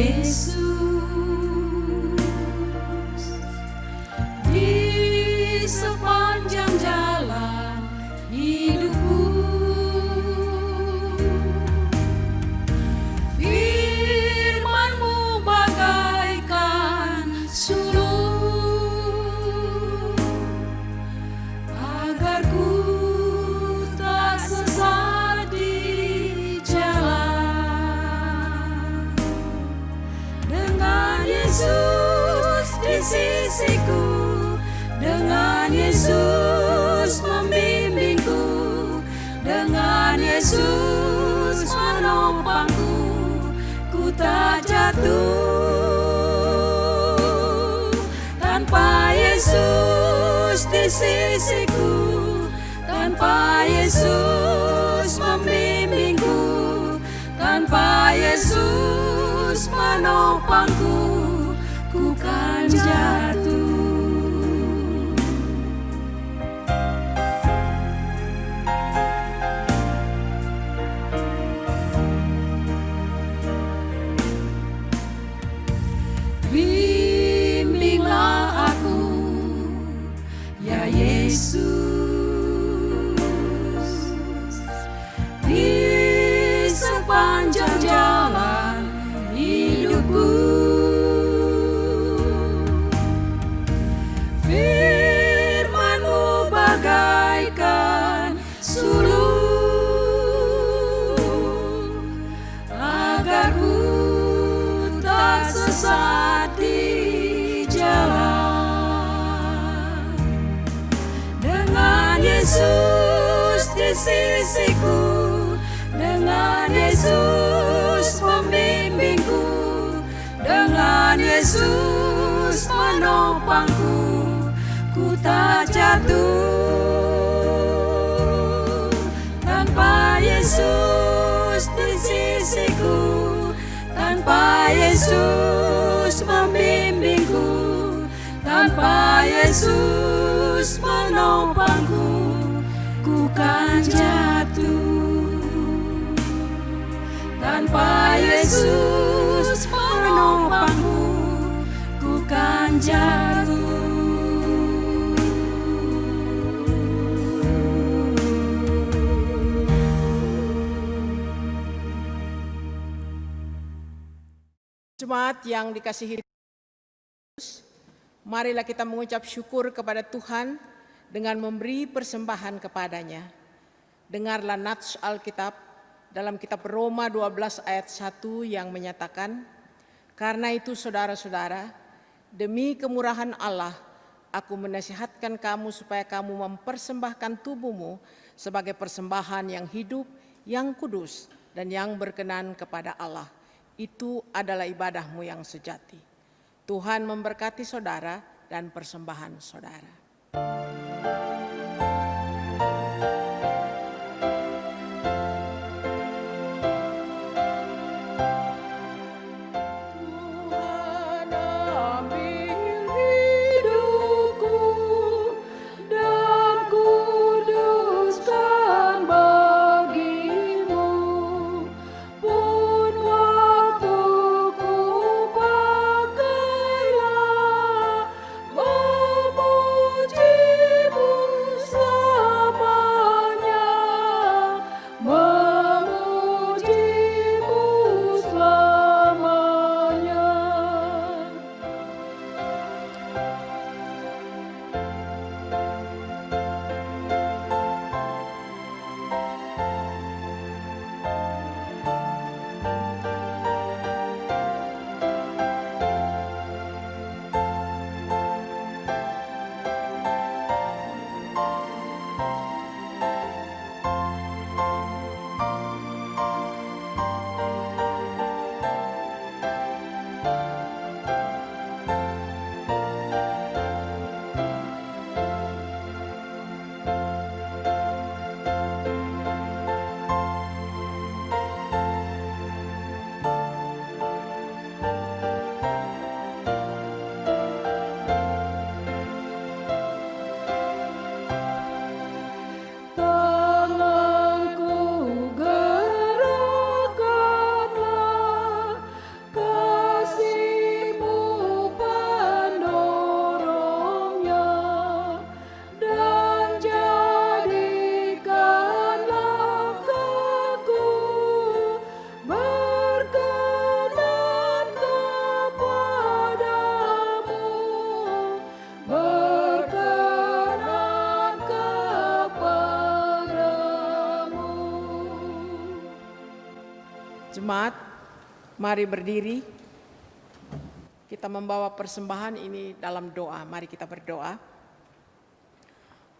Yesus, di sepanjang jalan hidupku, firman-Mu bagaikan sulur, agar ku tak sesat di jalan. Dengan Yesus di sisiku, dengan Yesus membimbingku, dengan Yesus menopangku, ku tak jatuh. Tanpa Yesus di sisiku, tanpa Yesus membimbingku, tanpa Yesus menopangku, ku kan jatuh. Bimbinglah aku, ya Yesus, di sepanjang jalan hidupku. Firman-Mu bagaikan sulur, agar ku tak sesat di jalan. Dengan Yesus di sisiku, dengan Yesus membimbingku, dengan Yesus menopangku, ku tak jatuh. Tanpa Yesus di sisiku, tanpa Yesus membimbingku, tanpa Yesus menopangku, ku kan jatuh. Tanpa Yesus menopangku, ku kan jatuh. Jemaat yang dikasihi Yesus, marilah kita mengucap syukur kepada Tuhan dengan memberi persembahan kepadanya. Dengarlah nats Alkitab dalam kitab Roma 12 ayat 1 yang menyatakan, karena itu saudara-saudara, demi kemurahan Allah, aku menasihatkan kamu supaya kamu mempersembahkan tubuhmu sebagai persembahan yang hidup, yang kudus, dan yang berkenan kepada Allah. Itu adalah ibadahmu yang sejati. Tuhan memberkati saudara dan persembahan saudara. Tuhan ambil hidupku dan kuduskan bagimu, pun waktuku pakailah memujimu jemaat, mari berdiri. Kita membawa persembahan ini dalam doa. Mari kita berdoa.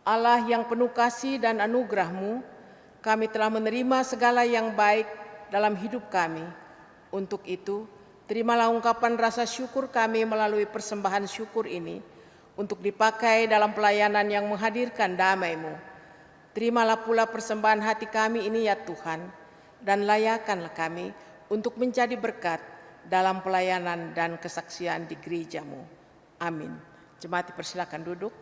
Allah yang penuh kasih dan anugerah-Mu, kami telah menerima segala yang baik dalam hidup kami. Untuk itu, terimalah ungkapan rasa syukur kami melalui persembahan syukur ini untuk dipakai dalam pelayanan yang menghadirkan damai-Mu. Terimalah pula persembahan hati kami ini ya Tuhan, dan layakkanlah kami untuk menjadi berkat dalam pelayanan dan kesaksian di gereja-Mu. Amin. Jemaat dipersilakan duduk.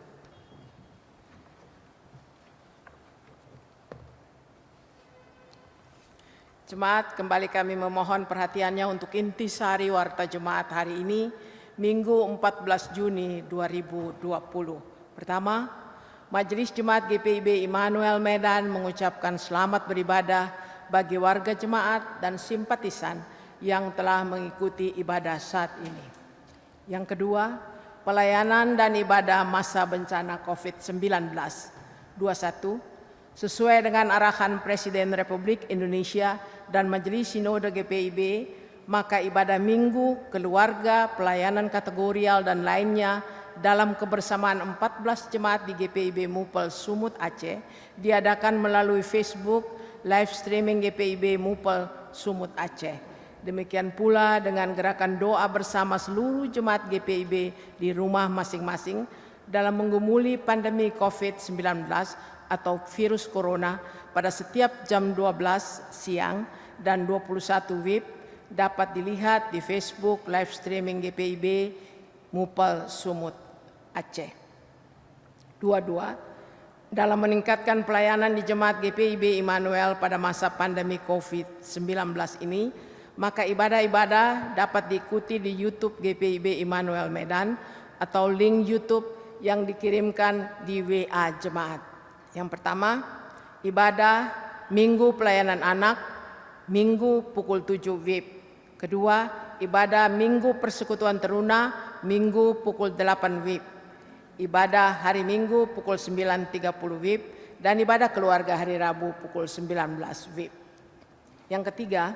Jemaat, kembali kami memohon perhatiannya untuk intisari warta jemaat hari ini, Minggu 14 Juni 2020. Pertama, Majelis Jemaat GPIB Immanuel Medan mengucapkan selamat beribadah bagi warga jemaat dan simpatisan yang telah mengikuti ibadah saat ini. Yang kedua, pelayanan dan ibadah masa bencana COVID-19. 21. Sesuai dengan arahan Presiden Republik Indonesia dan Majelis Sinode GPIB, maka ibadah minggu, keluarga, pelayanan kategorial dan lainnya dalam kebersamaan 14 jemaat di GPIB Mupel Sumut Aceh diadakan melalui Facebook live streaming GPIB Mupel Sumut Aceh. Demikian pula dengan gerakan doa bersama seluruh jemaat GPIB di rumah masing-masing dalam menggumuli pandemi COVID-19 atau virus corona pada setiap jam 12 siang dan 21 WIB dapat dilihat di Facebook live streaming GPIB Mupel Sumut Aceh. 22. Dalam meningkatkan pelayanan di jemaat GPIB Immanuel pada masa pandemi COVID-19 ini, maka ibadah-ibadah dapat diikuti di YouTube GPIB Immanuel Medan atau link YouTube yang dikirimkan di WA jemaat. Yang pertama, ibadah Minggu Pelayanan Anak, Minggu pukul 7 WIB. Kedua, ibadah Minggu Persekutuan Teruna, Minggu pukul 8 WIB. Ibadah hari Minggu pukul 9.30 WIB dan ibadah keluarga hari Rabu pukul 19 WIB. Yang ketiga,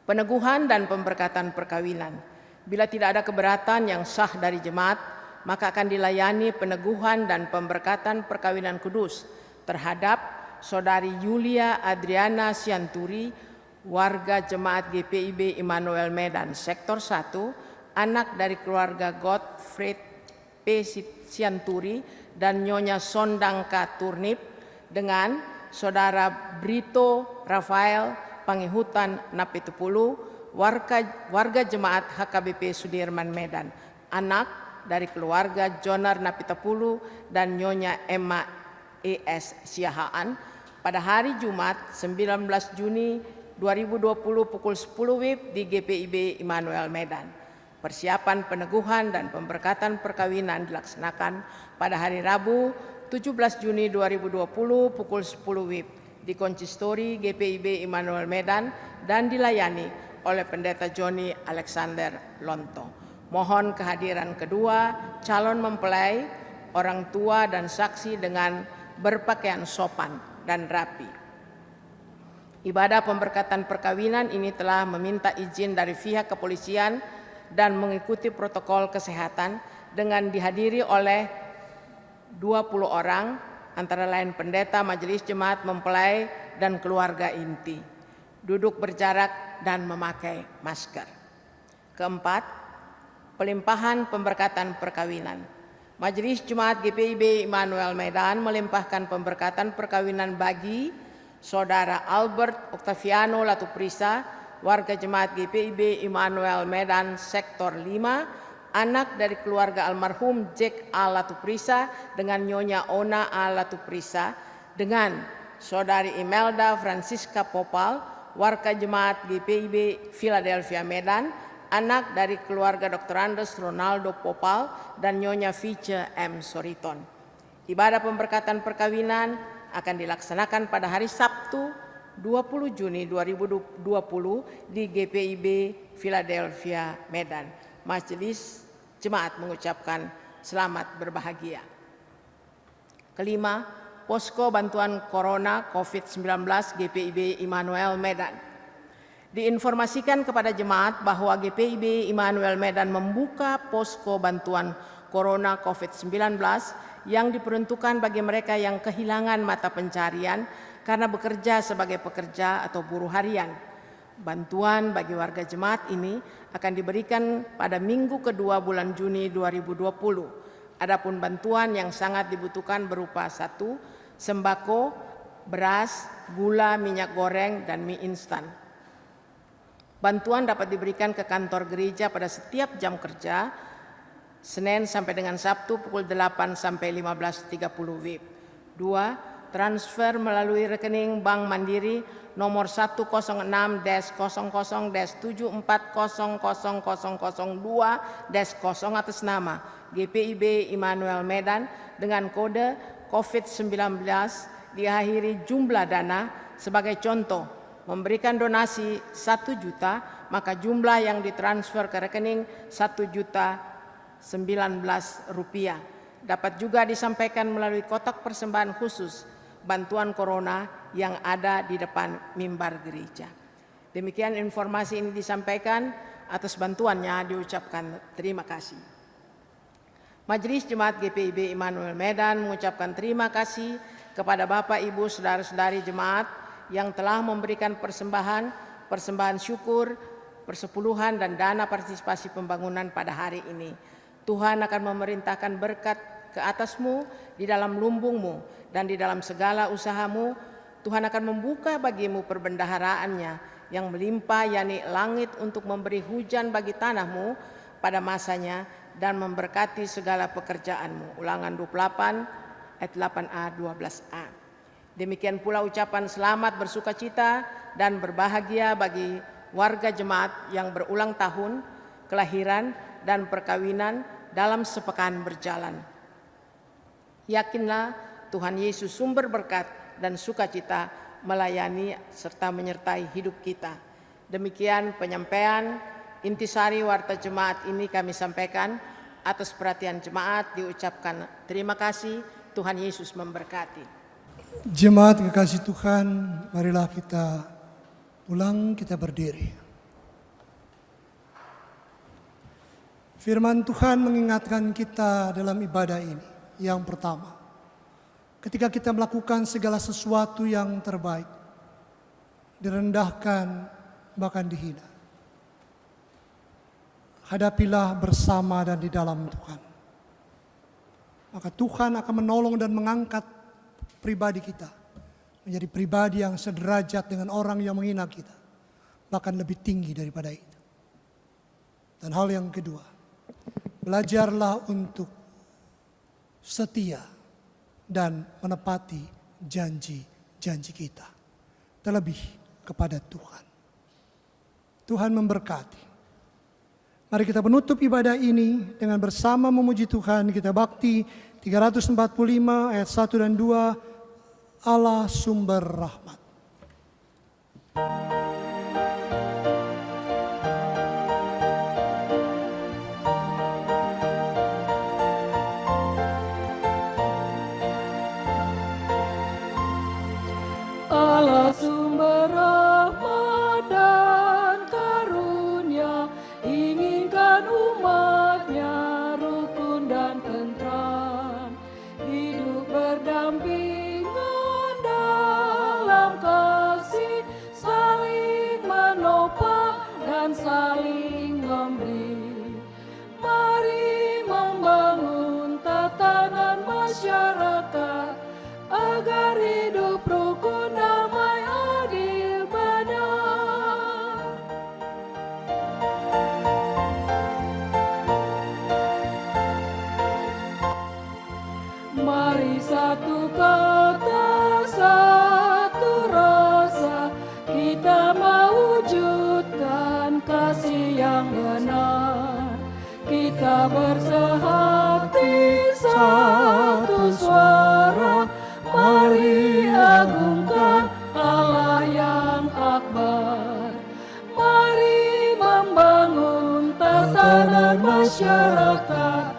peneguhan dan pemberkatan perkawinan. Bila tidak ada keberatan yang sah dari jemaat, maka akan dilayani peneguhan dan pemberkatan perkawinan kudus terhadap Saudari Yulia Adriana Sianturi, warga jemaat GPIB Immanuel Medan Sektor 1, anak dari keluarga Godfrey P. Sianturi dan Nyonya Sondangka Turnip, dengan Saudara Brito Rafael Pangihutan Napitupulu, warga jemaat HKBP Sudirman Medan, anak dari keluarga Jonar Napitupulu dan Nyonya Emma E.S. Siahaan pada hari Jumat 19 Juni 2020 pukul 10 WIB di GPIB Immanuel Medan. Persiapan peneguhan dan pemberkatan perkawinan dilaksanakan pada hari Rabu 17 Juni 2020 pukul 10 WIB di Konsistori GPIB Immanuel Medan dan dilayani oleh Pendeta Joni Alexander Lonto. Mohon kehadiran kedua calon mempelai, orang tua dan saksi dengan berpakaian sopan dan rapi. Ibadah pemberkatan perkawinan ini telah meminta izin dari pihak kepolisian dan mengikuti protokol kesehatan dengan dihadiri oleh 20 orang, antara lain pendeta, majelis jemaat, mempelai, dan keluarga inti. Duduk berjarak dan memakai masker. Keempat, pelimpahan pemberkatan perkawinan. Majelis Jemaat GPIB Immanuel Medan melimpahkan pemberkatan perkawinan bagi Saudara Albert Octaviano Latuprisa, warga jemaat GPIB Immanuel Medan Sektor 5, anak dari keluarga almarhum Jack A. Latuprisa dengan Nyonya Ona A. Latuprisa, dengan Saudari Imelda Francisca Popal, warga jemaat GPIB Philadelphia Medan, anak dari keluarga Dr. Andes Ronaldo Popal dan Nyonya Vice M. Soriton. Ibadah pemberkatan perkawinan akan dilaksanakan pada hari Sabtu 20 Juni 2020 di GPIB Philadelphia Medan. Majelis Jemaat mengucapkan selamat berbahagia. Kelima, Posko Bantuan Corona COVID-19 GPIB Immanuel Medan. Diinformasikan kepada jemaat bahwa GPIB Immanuel Medan membuka posko bantuan Corona COVID-19 yang diperuntukkan bagi mereka yang kehilangan mata pencarian karena bekerja sebagai pekerja atau buruh harian. Bantuan bagi warga jemaat ini akan diberikan pada minggu kedua bulan Juni 2020. Adapun bantuan yang sangat dibutuhkan berupa 1. Sembako, beras, gula, minyak goreng, dan mie instan. Bantuan dapat diberikan ke kantor gereja pada setiap jam kerja, Senin sampai dengan Sabtu pukul 8 sampai 15.30 WIB. 2. Transfer melalui rekening Bank Mandiri nomor 106-74000002-0 atas nama GPIB Immanuel Medan dengan kode COVID-19 diakhiri jumlah dana. Sebagai contoh, memberikan donasi 1 juta, maka jumlah yang ditransfer ke rekening 1.019.000 rupiah. Dapat juga disampaikan melalui kotak persembahan khusus bantuan corona yang ada di depan mimbar gereja. Demikian informasi ini disampaikan, atas bantuannya diucapkan terima kasih. Majelis Jemaat GPIB Immanuel Medan mengucapkan terima kasih kepada Bapak, Ibu, Saudara-saudari jemaat yang telah memberikan persembahan syukur, persepuluhan, dan dana partisipasi pembangunan pada hari ini. Tuhan akan memerintahkan berkat ke atasmu di dalam lumbungmu dan di dalam segala usahamu. Tuhan akan membuka bagimu perbendaharaannya yang melimpah, yakni langit, untuk memberi hujan bagi tanahmu pada masanya dan memberkati segala pekerjaanmu. Ulangan 28 ayat 8a 12a. Demikian pula ucapan selamat, bersukacita, dan berbahagia bagi warga jemaat yang berulang tahun, kelahiran, dan perkawinan dalam sepekan berjalan. Yakinlah Tuhan Yesus sumber berkat dan sukacita melayani serta menyertai hidup kita. Demikian penyampaian intisari warta jemaat ini kami sampaikan. Atas perhatian jemaat diucapkan terima kasih. Tuhan Yesus memberkati. Jemaat kekasih Tuhan, marilah kita ulang, kita berdiri. Firman Tuhan mengingatkan kita dalam ibadah ini. Yang pertama, ketika kita melakukan segala sesuatu yang terbaik, direndahkan bahkan dihina, hadapilah bersama dan di dalam Tuhan. Maka Tuhan akan menolong dan mengangkat pribadi kita menjadi pribadi yang sederajat dengan orang yang menghina kita, bahkan lebih tinggi daripada itu. Dan hal yang kedua, belajarlah untuk setia dan menepati janji-janji kita, terlebih kepada Tuhan. Tuhan memberkati. Mari kita menutup ibadah ini dengan bersama memuji Tuhan. Kita bakti 345 ayat 1 dan 2, Allah sumber rahmat. Allah sumber rahmat dan karunia, inginkan umatnya rukun dan tentram, hidup berdampingan dalam kasih, saling menopang dan saling memberi. Mari membangun tatanan masyarakat agar hidup rukun, damai, adil, benar. Mari satu kata, satu rasa, kita mewujudkan kasih yang benar. Kita bersehati satu suara, mari agungkan Allah yang akbar. Mari membangun tatanan masyarakat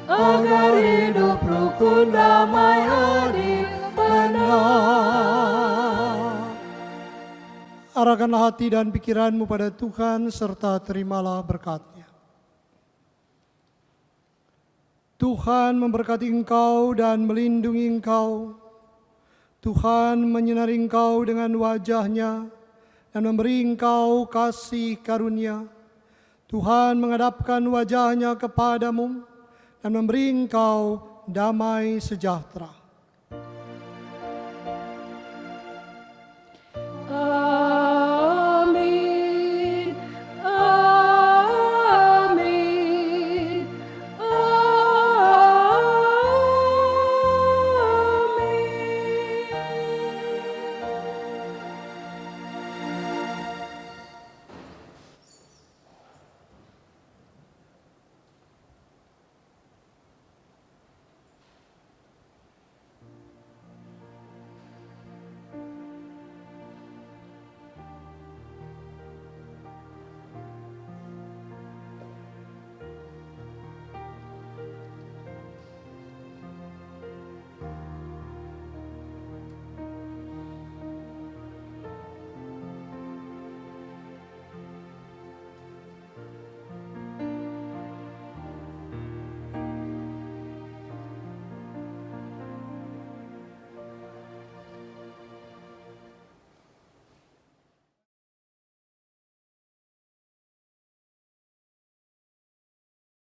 agar hidup rukun, damai, adil, benar. Arahkanlah hati dan pikiranmu pada Tuhan, serta terimalah berkat-Nya. Tuhan memberkati engkau dan melindungi engkau. Tuhan menyinari engkau dengan wajah-Nya dan memberi engkau kasih karunia. Tuhan menghadapkan wajah-Nya kepadamu dan memberi engkau damai sejahtera.